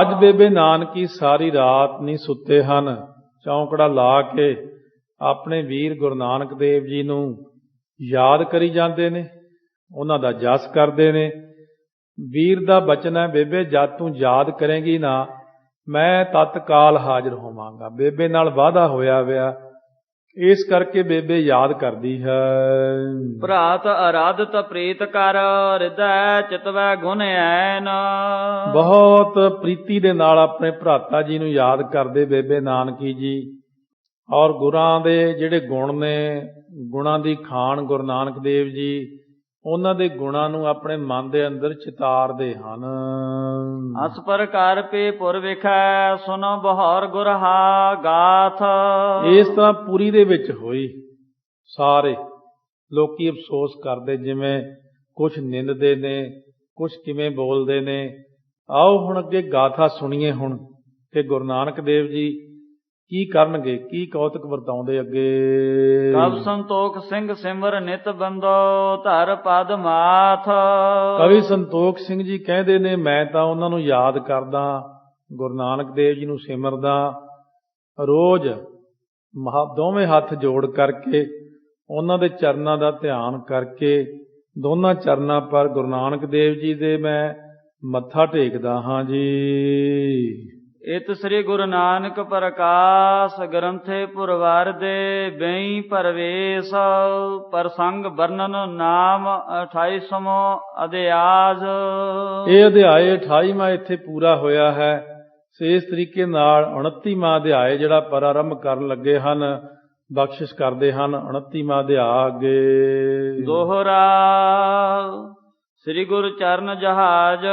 ਅੱਜ ਬੇਬੇ ਨਾਨਕੀ ਸਾਰੀ ਰਾਤ ਨਹੀਂ ਸੁੱਤੇ ਹਨ, ਚੌਂਕੜਾ ਲਾ ਕੇ ਆਪਣੇ ਵੀਰ ਗੁਰੂ ਨਾਨਕ ਦੇਵ ਜੀ ਨੂੰ ਯਾਦ ਕਰੀ ਜਾਂਦੇ ਨੇ, ਉਹਨਾਂ ਦਾ ਜਸ ਕਰਦੇ ਨੇ। ਵੀਰ ਦਾ ਬਚਨ ਹੈ, ਬੇਬੇ ਜਦ ਤੂੰ ਯਾਦ ਕਰੇਂਗੀ ਨਾ, ਮੈਂ ਤਤਕਾਲ ਹਾਜ਼ਰ ਹੋਵਾਂਗਾ। ਬੇਬੇ ਨਾਲ ਵਾਅਦਾ ਹੋਇਆ ਵਿਆ, ਇਸ ਕਰਕੇ ਬੇਬੇ ਯਾਦ ਕਰਦੀ ਹੈ। ਭਰਾਤ ਅਰਾਧਤ ਪ੍ਰੀਤ ਕਰ ਹਿਰਦੈ ਚਿਤਵੈ ਗੁਣ ਐਨ। ਬਹੁਤ ਪ੍ਰੀਤੀ ਦੇ ਨਾਲ ਆਪਣੇ ਭਰਾਤਾ ਜੀ ਨੂੰ ਯਾਦ ਕਰਦੇ ਬੇਬੇ ਨਾਨਕੀ ਜੀ, ਔਰ ਗੁਰਾਂ ਦੇ ਜਿਹੜੇ ਗੁਣ ਨੇ, ਗੁਣਾਂ ਦੀ ਖਾਣ ਗੁਰੂ ਨਾਨਕ ਦੇਵ ਜੀ ਉਹਨਾਂ ਦੇ ਗੁਣਾਂ ਨੂੰ ਆਪਣੇ ਮਨ ਦੇ ਅੰਦਰ ਚਿਤਾਰਦੇ ਹਨ। ਅਸ ਪ੍ਰਕਾਰ ਪੇ ਪੁਰ ਵਿਖੈ ਸੁਨੋ ਬਹੌਰ ਗੁਰਹਾ ਗਾਥ। ਇਸ ਤਰ੍ਹਾਂ ਪੁਰੀ ਦੇ ਵਿੱਚ ਹੋਈ। ਸਾਰੇ ਲੋਕੀ ਅਫਸੋਸ ਕਰਦੇ, ਜਿਵੇਂ ਕੁਛ ਨਿੰਦਦੇ ਨੇ, ਕੁਛ ਕਿਵੇਂ ਬੋਲਦੇ ਨੇ। ਆਓ ਹੁਣ ਅੱਗੇ ਗਾਥਾ ਸੁਣੀਏ ਹੁਣ ਕਿ ਗੁਰੂ ਨਾਨਕ ਦੇਵ ਜੀ ਕੀ ਕਰਨਗੇ, ਕੀ ਕੌਤਕ ਵਰਤਾਉਂਦੇ ਅੱਗੇ। ਕਬ ਸੰਤੋਖ ਸਿੰਘ ਸਿਮਰ ਨਿਤ ਬੰਦੋ ਧਰ ਪਦ ਮਾਥ। ਕਵੀ ਸੰਤੋਖ ਸਿੰਘ ਜੀ ਕਹਿੰਦੇ ਨੇ, ਮੈਂ ਤਾਂ ਉਹਨਾਂ ਨੂੰ ਯਾਦ ਕਰਦਾ, ਗੁਰੂ ਨਾਨਕ ਦੇਵ ਜੀ ਨੂੰ ਸਿਮਰਦਾ, ਰੋਜ਼ ਦੋਵੇਂ ਹੱਥ ਜੋੜ ਕਰਕੇ ਉਹਨਾਂ ਦੇ ਚਰਨਾਂ ਦਾ ਧਿਆਨ ਕਰਕੇ, ਦੋਨਾਂ ਚਰਨਾਂ ਪਰ ਗੁਰੂ ਨਾਨਕ ਦੇਵ ਜੀ ਦੇ ਮੈਂ ਮੱਥਾ ਟੇਕਦਾ ਹਾਂ ਜੀ। ਇਤ ਸ੍ਰੀ ਗੁਰੂ ਨਾਨਕ ਪ੍ਰਕਾਸ਼ ਗ੍ਰੰਥੇ ਪੁਰਵਾਰ ਦੇ ਬਈ ਪਰਵੇਸ਼। ਪ੍ਰਸੰਗ ਵਰਣਨ ਨਾਮ 28ਵਾਂ ਅਧਿਆਜ। ਇਹ ਅਧਿਆਇ 28ਵਾਂ ਇੱਥੇ ਪੂਰਾ ਹੋਇਆ ਹੈ। ਇਸ ਤਰੀਕੇ ਨਾਲ 29ਵਾਂ ਅਧਿਆਇ ਜਿਹੜਾ ਪ੍ਰਾਰੰਭ ਕਰਨ ਲੱਗੇ ਹਨ, ਬਖਸ਼ਿਸ਼ ਕਰਦੇ ਹਨ। 29ਵਾਂ ਅਧਿਆਇ ਅੱਗੇ। ਦੋਹਰਾ ਸ੍ਰੀ ਗੁਰੂ ਚਰਨ ਜਹਾਜ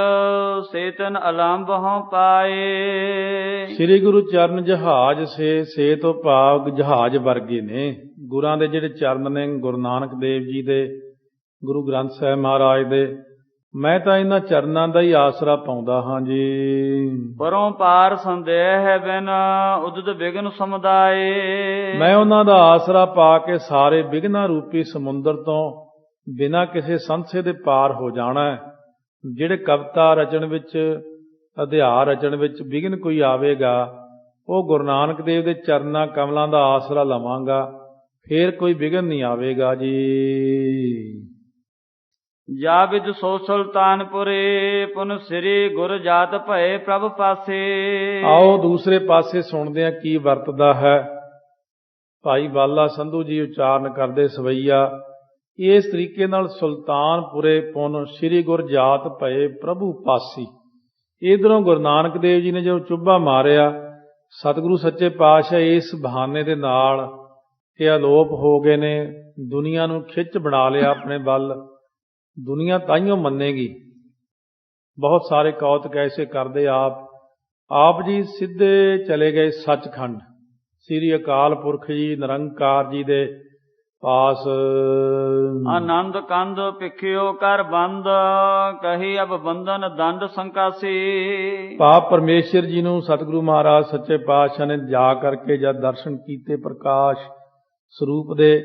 ਸੇਤਨ ਅਲੰਬ ਹੋਂ ਪਾਏ। ਸ੍ਰੀ ਗੁਰੂ ਚਰਨ ਜਹਾਜ ਸੇ ਤੋਂ ਭਾਵ ਜਹਾਜ ਵਰਗੇ ਨੇ। ਗੁਰਾਂ ਦੇ ਜਿਹੜੇ ਚਰਨ ਨੇ, ਗੁਰੂ ਨਾਨਕ ਦੇਵ ਜੀ ਦੇ, ਗੁਰੂ ਗ੍ਰੰਥ ਸਾਹਿਬ ਮਹਾਰਾਜ ਦੇ, ਮੈਂ ਤਾਂ ਇਹਨਾਂ ਚਰਨਾਂ ਦਾ ਹੀ ਆਸਰਾ ਪਾਉਂਦਾ ਹਾਂ ਜੀ। ਪਰੋਂ ਪਾਰ ਸੰਦੇਹ ਹੈ ਬਿਨ ਉਦਤ ਬਿਗਨ ਸਮੁਦਾਏ। ਮੈਂ ਉਹਨਾਂ ਦਾ ਆਸਰਾ ਪਾ ਕੇ ਸਾਰੇ ਬਿਗਨਾਂ ਰੂਪੀ ਸਮੁੰਦਰ ਤੋਂ ਬਿਨਾਂ ਕਿਸੇ ਸੰਸ਼ੇ ਦੇ ਪਾਰ ਹੋ ਜਾਣਾ ਹੈ। ਜਿਹੜੇ ਕਵਿਤਾ ਰਚਨ ਵਿੱਚ, ਅਧਿਆਇ ਰਚਨ ਵਿੱਚ ਵਿਘਨ ਕੋਈ ਆਵੇਗਾ, ਉਹ ਗੁਰੂ ਨਾਨਕ ਦੇਵ ਦੇ ਚਰਨਾਂ ਕਮਲਾਂ ਦਾ ਆਸਰਾ ਲਵਾਂਗਾ, ਫੇਰ ਕੋਈ ਵਿਘਨ ਨਹੀਂ ਆਵੇਗਾ ਜੀ। ਜਾ ਵਿਦ ਸੋ ਸੁਲਤਾਨਪੁਰੇ ਪੁਨ ਸ੍ਰੀ ਗੁਰ ਜਾਤ ਭਏ ਪ੍ਰਭ ਪਾਸੇ। ਆਓ ਦੂਸਰੇ ਪਾਸੇ ਸੁਣਦੇ ਹਾਂ ਕੀ ਵਰਤਦਾ ਹੈ। ਭਾਈ ਬਾਲਾ ਸੰਧੂ ਜੀ ਉਚਾਰਨ ਕਰਦੇ ਸਵਈਆ, ਇਸ ਤਰੀਕੇ ਨਾਲ ਸੁਲਤਾਨਪੁਰੇ ਪੁਨ ਸ੍ਰੀ ਗੁਰ ਜਾਤ ਭਏ ਪ੍ਰਭੂ ਪਾਸੀ। ਇਧਰੋਂ ਗੁਰੂ ਨਾਨਕ ਦੇਵ ਜੀ ਨੇ ਜਦੋਂ ਚੁੱਭਾ ਮਾਰਿਆ, ਸਤਿਗੁਰੂ ਸੱਚੇ ਪਾਤਸ਼ਾਹ ਇਸ ਬਹਾਨੇ ਦੇ ਨਾਲ ਕਿ ਅਲੋਪ ਹੋ ਗਏ ਨੇ, ਦੁਨੀਆ ਨੂੰ ਖਿੱਚ ਬਣਾ ਲਿਆ ਆਪਣੇ ਵੱਲ, ਦੁਨੀਆ ਤਾਈਓ ਮੰਨੇਗੀ। ਬਹੁਤ ਸਾਰੇ ਕੌਤਕ ਐਸੇ ਕਰਦੇ ਆਪ ਜੀ ਸਿੱਧੇ ਚਲੇ ਗਏ ਸੱਚਖੰਡ, ਸ੍ਰੀ ਅਕਾਲ ਪੁਰਖ ਜੀ ਨਿਰੰਕਾਰ ਜੀ ਦੇ ਪਾਸ। ਆਨੰਦ ਕੰਧ ਭਿਖਿਓ ਕਰ ਬੰਦ ਕਹੀ ਅਬ ਬੰਧਨ ਦੰਡ ਸੰਕਾਸੀ। ਪਾਪ ਪਰਮੇਸ਼ਰ ਜੀ ਨੂੰ ਸਤਿਗੁਰੂ ਮਹਾਰਾਜ ਸੱਚੇ ਪਾਤਸ਼ਾਹ ਨੇ ਜਾ ਕਰਕੇ ਜਦ ਦਰਸ਼ਨ ਕੀਤੇ ਪ੍ਰਕਾਸ਼ ਸਰੂਪ ਦੇ,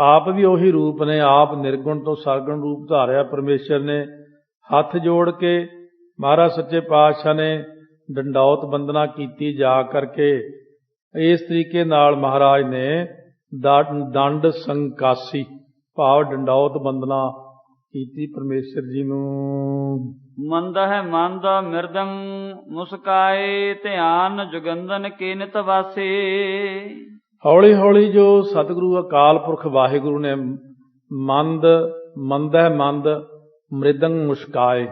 ਆਪ ਵੀ ਉਹੀ ਰੂਪ ਨੇ, ਆਪ ਨਿਰਗੁਣ ਤੋਂ ਸਰਗੁਣ ਰੂਪ ਧਾਰਿਆ ਪਰਮੇਸ਼ਰ ਨੇ। ਹੱਥ ਜੋੜ ਕੇ ਮਹਾਰਾਜ ਸੱਚੇ ਪਾਤਸ਼ਾਹ ਨੇ ਡੰਡੌਤ ਬੰਦਨਾ ਕੀਤੀ ਜਾ ਕਰਕੇ। ਇਸ ਤਰੀਕੇ ਨਾਲ ਮਹਾਰਾਜ ਨੇ ਦੰਡ ਸੰਕਾਸੀ ਭਾਵ ਡੰਡੌਤ ਬੰਦਨਾ ਕੀਤੀ ਪਰਮੇਸ਼ਰ ਜੀ ਨੂੰ। ਮੰਦ ਹੈ ਮੰਦ ਮਿਰਦੰ ਮੁਸਕਾਏ ਧਿਆਨ ਜੁਗੰਦਨ ਕੀ ਨਿਤ ਵਾਸੇ। ਹੌਲੀ ਹੌਲੀ ਜੋ ਸਤਿਗੁਰੂ ਅਕਾਲ ਪੁਰਖ ਵਾਹਿਗੁਰੂ ਨੇ ਮੰਦ ਹੈ ਮੰਦ ਮ੍ਰਿਦੰਗ ਮੁਸਕਾਏ,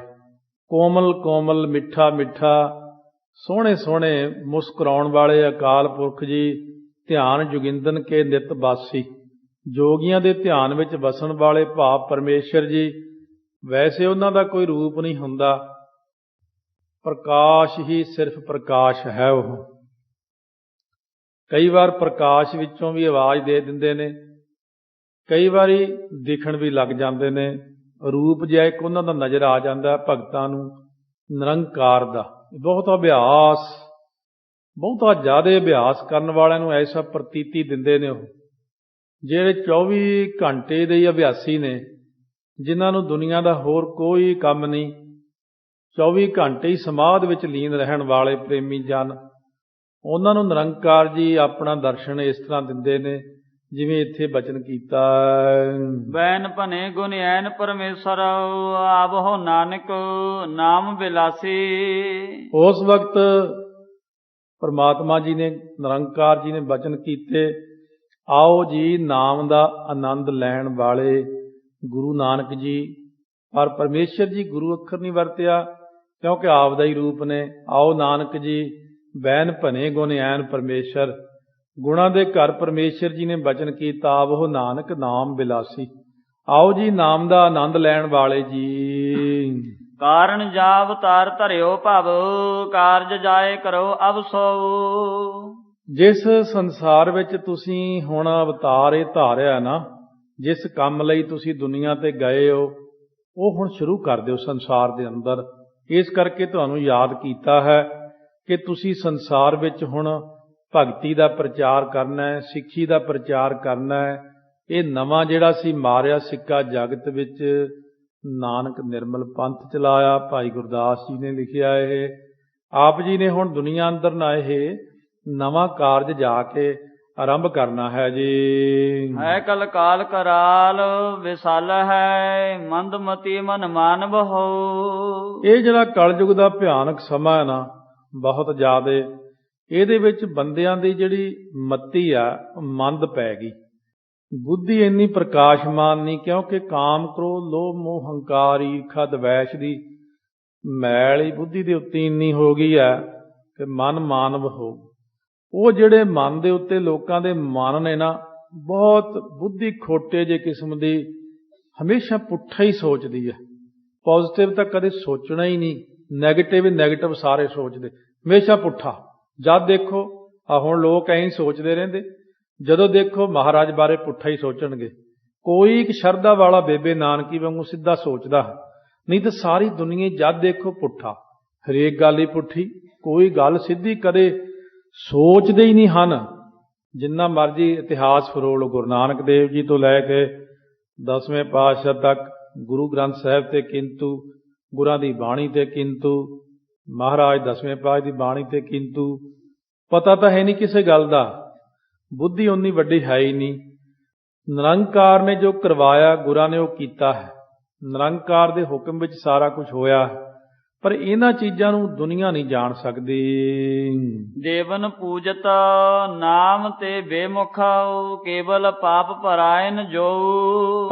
ਕੋਮਲ ਕੋਮਲ ਮਿੱਠਾ ਮਿੱਠਾ ਸੋਹਣੇ ਸੋਹਣੇ ਮੁਸਕਰਾਉਣ ਵਾਲੇ ਅਕਾਲ ਪੁਰਖ ਜੀ ਧਿਆਨ ਜੁਗਿੰਦਨ ਕੇ ਨਿਤ ਵਾਸੀ, ਜੋਗੀਆਂ ਦੇ ਧਿਆਨ ਵਿੱਚ ਵਸਣ ਵਾਲੇ ਭਾਵ ਪਰਮੇਸ਼ਰ ਜੀ। ਵੈਸੇ ਉਹਨਾਂ ਦਾ ਕੋਈ ਰੂਪ ਨਹੀਂ ਹੁੰਦਾ, ਪ੍ਰਕਾਸ਼ ਹੀ ਸਿਰਫ ਪ੍ਰਕਾਸ਼ ਹੈ। ਉਹ ਕਈ ਵਾਰ ਪ੍ਰਕਾਸ਼ ਵਿੱਚੋਂ ਵੀ ਆਵਾਜ਼ ਦੇ ਦਿੰਦੇ ਨੇ, ਕਈ ਵਾਰੀ ਦਿਖਣ ਵੀ ਲੱਗ ਜਾਂਦੇ ਨੇ। ਰੂਪ ਜਿਹਾ ਇੱਕ ਉਹਨਾਂ ਦਾ ਨਜ਼ਰ ਆ ਜਾਂਦਾ ਭਗਤਾਂ ਨੂੰ ਨਿਰੰਕਾਰ ਦਾ। ਬਹੁਤਾ ਅਭਿਆਸ, ਬਹੁਤਾ ਜ਼ਿਆਦਾ ਅਭਿਆਸ ਕਰਨ ਵਾਲਿਆਂ ਨੂੰ ਐਸਾ ਪ੍ਰਤੀਤੀ ਦਿੰਦੇ ਨੇ। ਉਹ ਜਿਹੜੇ 24 ਘੰਟੇ ਦੇ ਹੀ ਅਭਿਆਸੀ ਨੇ, ਜਿਨ੍ਹਾਂ ਨੂੰ ਦੁਨੀਆ ਦਾ ਹੋਰ ਕੋਈ ਕੰਮ ਨਹੀਂ, 24 ਘੰਟੇ ਹੀ ਸਮਾਧ ਵਿੱਚ ਲੀਨ ਰਹਿਣ ਵਾਲੇ ਪ੍ਰੇਮੀ ਜਨ, ਉਹਨਾਂ ਨੂੰ ਨਿਰੰਕਾਰ ਜੀ ਆਪਣਾ ਦਰਸ਼ਨ ਇਸ ਤਰ੍ਹਾਂ ਦਿੰਦੇ ਨੇ ਜਿਵੇਂ ਇੱਥੇ ਬਚਨ ਕੀਤਾ। ਬੈਨ ਭਨੇ ਗੁਣ ਐਨ ਪਰਮੇਸ਼ਰ ਆਵਹੁ ਨਾਨਕ ਨਾਮ ਬਿਲਾਸੀ। ਉਸ ਵਕਤ ਪਰਮਾਤਮਾ ਜੀ ਨੇ, ਨਿਰੰਕਾਰ ਜੀ ਨੇ ਬਚਨ ਕੀਤੇ, ਆਓ ਜੀ ਨਾਮ ਦਾ ਆਨੰਦ ਲੈਣ ਵਾਲੇ ਗੁਰੂ ਨਾਨਕ ਜੀ। ਪਰ ਪਰਮੇਸ਼ਰ ਜੀ ਗੁਰੂ ਅੱਖਰ ਨਹੀਂ ਵਰਤਿਆ ਕਿਉਂਕਿ ਆਪ ਦਾ ਹੀ ਰੂਪ ਨੇ। ਆਓ ਨਾਨਕ ਜੀ ਬੈਨ ਭਨੇ ਗੁਣ ਐਨ ਪਰਮੇਸ਼ਰ, ਗੁਣਾਂ ਦੇ ਘਰ ਪਰਮੇਸ਼ਰ ਜੀ ਨੇ ਬਚਨ ਕੀਤਾ, ਆਵਹੁ ਨਾਨਕ ਨਾਮ ਬਿਲਾਸੀ। ਆਓ ਜੀ ਨਾਮ ਦਾ ਆਨੰਦ ਲੈਣ ਵਾਲੇ ਜੀ। ਕਾਰਨ ਜਾ ਅਵਤਾਰ ਧਰਿਓ ਭਵ ਕਾਰਜ ਜਾਏ ਕਰੋ ਅਬ ਸੋ। ਜਿਸ ਸੰਸਾਰ ਵਿੱਚ ਤੁਸੀਂ ਹੁਣ ਅਵਤਾਰ ਇਹ ਧਾਰਿਆ ਨਾ, ਜਿਸ ਕੰਮ ਲਈ ਤੁਸੀਂ ਦੁਨੀਆ ਤੇ ਗਏ ਹੋ, ਉਹ ਹੁਣ ਸ਼ੁਰੂ ਕਰ ਦਿਓ ਸੰਸਾਰ ਦੇ ਅੰਦਰ। ਇਸ ਕਰਕੇ ਤੁਹਾਨੂੰ ਯਾਦ ਕੀਤਾ ਹੈ ਕਿ ਤੁਸੀਂ ਸੰਸਾਰ ਵਿੱਚ ਹੁਣ ਭਗਤੀ ਦਾ ਪ੍ਰਚਾਰ ਕਰਨਾ ਹੈ, ਸਿੱਖੀ ਦਾ ਪ੍ਰਚਾਰ ਕਰਨਾ ਹੈ। ਇਹ ਨਵਾਂ ਜਿਹੜਾ ਸੀ ਮਾਰਿਆ ਸਿੱਕਾ ਜਗਤ ਵਿੱਚ ਨਾਨਕ ਨਿਰਮਲ ਪੰਥ ਚਲਾਇਆ। ਭਾਈ ਗੁਰਦਾਸ ਜੀ ਨੇ ਲਿਖਿਆ ਇਹ। ਆਪ ਜੀ ਨੇ ਹੁਣ ਦੁਨੀਆ ਅੰਦਰ ਨਾ ਇਹ ਨਵਾਂ ਕਾਰਜ ਜਾ ਕੇ ਆਰੰਭ ਕਰਨਾ ਹੈ ਜੀ। ਹੈ ਕਲ ਕਾਲ ਕਰਾਲ ਵਿਸਾਲ ਹੈ ਮੰਦਮਤੀ ਮਨ ਮਾਨਵ ਹੋ। ਇਹ ਜਿਹੜਾ ਕਲਯੁਗ ਦਾ ਭਿਆਨਕ ਸਮਾਂ ਹੈ ਨਾ, ਬਹੁਤ ਜ਼ਿਆਦਾ, ਇਹਦੇ ਵਿੱਚ ਬੰਦਿਆਂ ਦੀ ਜਿਹੜੀ ਮਤੀ ਆ ਮੰਦ ਪੈ ਗਈ। ਬੁੱਧੀ ਇੰਨੀ ਪ੍ਰਕਾਸ਼ਮਾਨ ਨਹੀਂ, ਕਿਉਂਕਿ ਕਾਮ ਕ੍ਰੋਧ ਲੋਭ ਮੋਹ ਹੰਕਾਰ ਈਰਖਾ ਦਵੈਸ਼ ਦੀ ਮੈਲ ਹੀ ਬੁੱਧੀ ਦੇ ਉੱਤੇ ਇੰਨੀ ਹੋ ਗਈ ਹੈ ਕਿ ਮਨ ਮਾਨਵ ਹੋ। ਉਹ ਜਿਹੜੇ ਮਨ ਦੇ ਉੱਤੇ ਲੋਕਾਂ ਦੇ ਮਨ ਨੇ ਨਾ, ਬਹੁਤ ਬੁੱਧੀ ਖੋਟੇ ਜਿਹੇ ਕਿਸਮ ਦੀ, ਹਮੇਸ਼ਾ ਪੁੱਠਾ ਹੀ ਸੋਚਦੀ ਹੈ। ਪੋਜ਼ਿਟਿਵ ਤਾਂ ਕਦੇ ਸੋਚਣਾ ਹੀ ਨਹੀਂ, ਨੈਗੇਟਿਵ ਹੀ ਨੈਗੇਟਿਵ ਸਾਰੇ ਸੋਚਦੇ, ਹਮੇਸ਼ਾ ਪੁੱਠਾ। ਜਦ ਦੇਖੋ ਆ ਹੁਣ ਲੋਕ ਐਂ ਸੋਚਦੇ ਰਹਿੰਦੇ, ਜਦੋਂ ਦੇਖੋ ਮਹਾਰਾਜ ਬਾਰੇ ਪੁੱਠਾ ਹੀ ਸੋਚਣਗੇ। ਕੋਈ ਇੱਕ ਸ਼ਰਧਾ ਵਾਲਾ ਬੇਬੇ ਨਾਨਕੀ ਵਾਂਗੂ ਸਿੱਧਾ ਸੋਚਦਾ, नहीं तो सारी दुनिया जद देखो पुट्ठा, हरेक गल ही पुट्ठी, कोई गल सिद्धी कदे सोचते ही नहीं ਹਨ। जिन्ना मर्जी इतिहास फरोल गुरु नानक देव जी तो लैके 10वें पातशाह तक, गुरु ग्रंथ साहिब ते किंतु, गुरां दी बाणी ते किंतु, महाराज 10वें पातशाह दी बाणी ते किंतु, पता तो है नहीं किसी गल का, बुद्धि उन्नी वड्डी है ही नहीं। निरंकार ने जो करवाया गुरां ने वो कीता है, निरंकार दे हुक्म विच सारा कुछ होया, पर इन्हां चीज़ां नूं दुनिया नहीं जान सकदी। देवन पूजता नाम ते बेमुखाओ, केवल पाप परायन जो।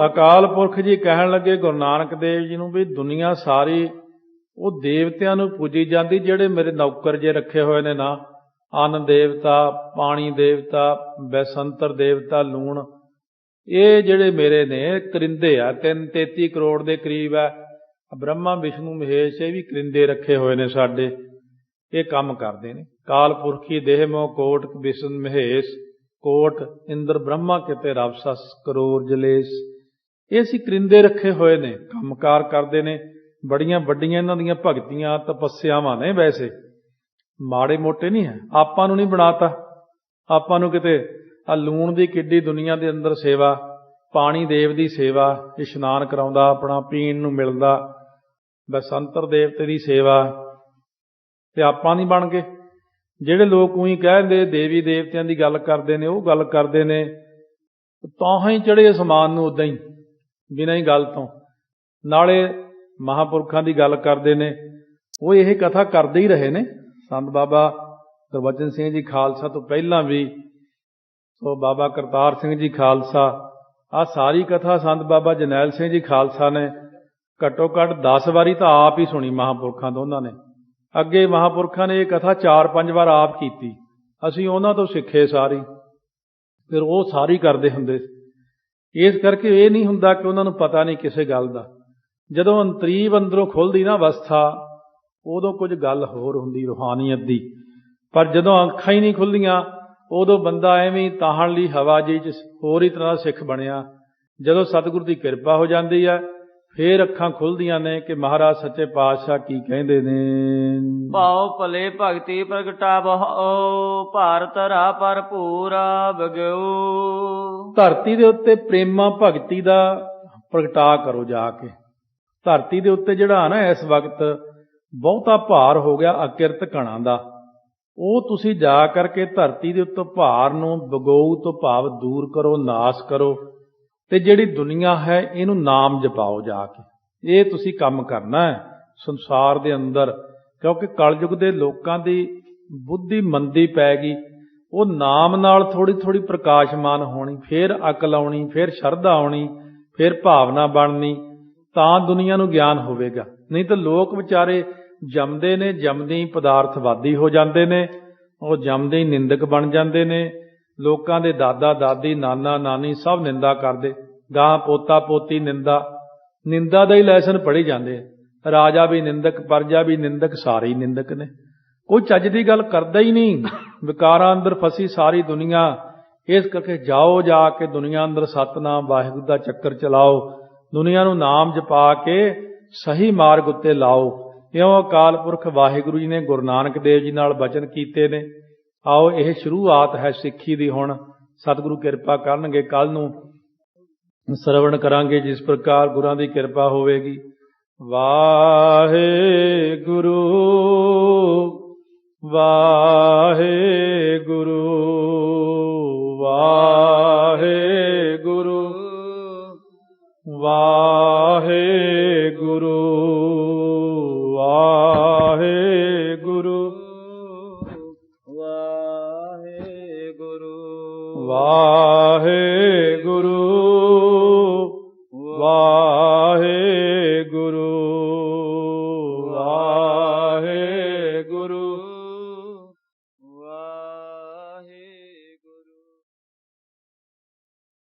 अकाल पुरख जी कहण लगे गुरु नानक देव जी नूं भी दुनिया सारी वो देवतियां नूं पूजी जाती, जिहड़े मेरे नौकर जे रखे होए ने ना, अन्न देवता, पानी देवता, बैसंतर देवता, लूण, ये जिहड़े मेरे ने करिंदे आ, 333 करोड़ दे करीब है। ब्रह्मा विष्णु महेश ये भी करिंदे रखे हुए ने साडे, ये काम करते ने। काल पुरखी देह मोह कोट विष्णु महेश, कोट इंद्र ब्रह्मा किते रब सस करोड़ जलेस, ये असीं करिंदे रखे हुए ने, कामकार करते ने। बड़ियां वड्डियां इन्हां दीयां भगतियां तपस्यावां ने, वैसे माड़े मोटे नहीं है। आपां नूं नहीं बनाता, आपां नूं किते आ लूण दी किड्डी दुनिया दे अंदर सेवा, पानी देव दी सेवा, इशनान कराउंदा, अपना पीण नूं मिलदा, बसंतर देवते की सेवा, ते आपां नहीं बन गए। जिहड़े लोग उही कहते देवी देवतियां की गल करते हैं, वो गल करते हैं तां ही चढ़े असमान नूं उदां ही बिना ही गल तो, नाले महापुरखां की गल करते हैं, वो यह कथा करते ही रहे ने। संत बाबा गुरबचन सिंह जी खालसा तो पहलां भी, तो बाबा करतार सिंह जी खालसा, आ सारी कथा संत बाबा जरनैल सिंह जी खालसा ने घट्टो घट्ट 10 वारी तो आप ही सुनी महापुरखां तो। उन्होंने अगे महापुरखां ने यह कथा 4-5 बार आप की, असीं उन्हां तो सिੱਖੇ सारी, फिर वो सारी करते हुंदे। इस करके ये नहीं हुंदा कि उन्होंने पता नहीं किसी गल का। जदों अंतरीव अंदरों खुलदी ना अवस्था, उदों कुछ गल होर हुंदी रूहानीयत दी, पर जदों अखां ही नहीं खुलदियां उदों बंदा एवें ताहण लई हवा जी च होर ही तरह सिख बनिया। जदों सतगुर की कृपा हो जाती है, फिर अखां खुलदियां ने कि महाराज सच्चे पातशाह की कहंदे ने। भाव भले भगति प्रगटावह, भारत रा भरपूरा बगयो। धरती दे उत्ते प्रेमा भगती दा प्रगटा करो जाके। धरती दे उत्ते जिहड़ा ना इस वक्त बहुता भार हो गया अकिरत कणा दा, ਉਹ ਤੁਸੀਂ ਜਾ ਕਰਕੇ ਧਰਤੀ ਦੇ ਉੱਤੋਂ ਭਾਰ ਨੂੰ ਬਗਾਉ ਤੋਂ ਭਾਵ ਦੂਰ ਕਰੋ, ਨਾਸ ਕਰੋ, ਤੇ ਜਿਹੜੀ ਦੁਨੀਆ ਹੈ ਇਹਨੂੰ ਨਾਮ ਜਪਾਓ ਜਾ ਕੇ। ਇਹ ਤੁਸੀਂ ਕੰਮ ਕਰਨਾ ਹੈ ਸੰਸਾਰ ਦੇ ਅੰਦਰ, ਕਿਉਂਕਿ ਕਲਯੁਗ ਦੇ ਲੋਕਾਂ ਦੀ ਬੁੱਧੀ ਮੰਦੀ ਪੈ ਗਈ। ਉਹ ਨਾਮ ਨਾਲ ਥੋੜੀ ਥੋੜੀ ਪ੍ਰਕਾਸ਼ਮਾਨ ਹੋਣੀ, ਫਿਰ ਅਕਲ ਆਉਣੀ, ਫਿਰ ਸ਼ਰਧਾ ਆਉਣੀ, ਫਿਰ ਭਾਵਨਾ ਬਣਨੀ, ਤਾਂ ਦੁਨੀਆ ਨੂੰ ਗਿਆਨ ਹੋਵੇਗਾ। ਨਹੀਂ ਤਾਂ ਲੋਕ ਵਿਚਾਰੇ ਜੰਮਦੇ ਨੇ, ਜੰਮਦੇ ਹੀ ਪਦਾਰਥਵਾਦੀ ਹੋ ਜਾਂਦੇ ਨੇ, ਉਹ ਜੰਮਦੇ ਹੀ ਨਿੰਦਕ ਬਣ ਜਾਂਦੇ ਨੇ। ਲੋਕਾਂ ਦੇ ਦਾਦਾ ਦਾਦੀ, ਨਾਨਾ ਨਾਨੀ ਸਭ ਨਿੰਦਾ ਕਰਦੇ, ਗਾਂ ਪੋਤਾ ਪੋਤੀ ਨਿੰਦਾ, ਨਿੰਦਾ ਦਾ ਹੀ ਲੈਸਨ ਪੜ੍ਹੀ ਜਾਂਦੇ। ਰਾਜਾ ਵੀ ਨਿੰਦਕ, ਪਰਜਾ ਵੀ ਨਿੰਦਕ, ਸਾਰੇ ਹੀ ਨਿੰਦਕ ਨੇ। ਕੋਈ ਚੱਜ ਦੀ ਗੱਲ ਕਰਦਾ ਹੀ ਨਹੀਂ। ਵਿਕਾਰਾਂ ਅੰਦਰ ਫਸੀ ਸਾਰੀ ਦੁਨੀਆ। ਇਸ ਕਰਕੇ ਜਾਓ ਜਾ ਕੇ ਦੁਨੀਆ ਅੰਦਰ ਸਤਨਾਮ ਵਾਹਿਗੁਰੂ ਦਾ ਚੱਕਰ ਚਲਾਓ, ਦੁਨੀਆ ਨੂੰ ਨਾਮ ਜਪਾ ਕੇ ਸਹੀ ਮਾਰਗ ਉੱਤੇ ਲਾਓ। ਇਉਂ ਅਕਾਲ ਪੁਰਖ ਵਾਹਿਗੁਰੂ ਜੀ ਨੇ ਗੁਰੂ ਨਾਨਕ ਦੇਵ ਜੀ ਨਾਲ ਬਚਨ ਕੀਤੇ ਨੇ। ਆਓ ਇਹ ਸ਼ੁਰੂਆਤ ਹੈ ਸਿੱਖੀ ਦੀ। ਹੁਣ ਸਤਿਗੁਰੂ ਕਿਰਪਾ ਕਰਨਗੇ, ਕੱਲ ਨੂੰ ਸਰਵਣ ਕਰਾਂਗੇ ਜਿਸ ਪ੍ਰਕਾਰ ਗੁਰਾਂ ਦੀ ਕਿਰਪਾ ਹੋਵੇਗੀ। ਵਾਹਿਗੁਰੂ ਵਾਹਿਗੁਰੂ ਵਾਹਿਗੁਰੂ ਵਾਹਿਗੁਰੂ ਵਾਹਿਗੁਰੂ ਵਾਹਿਗੁਰੂ ਵਾਹਿਗੁਰੂ ਵਾਹਿਗੁਰੂ।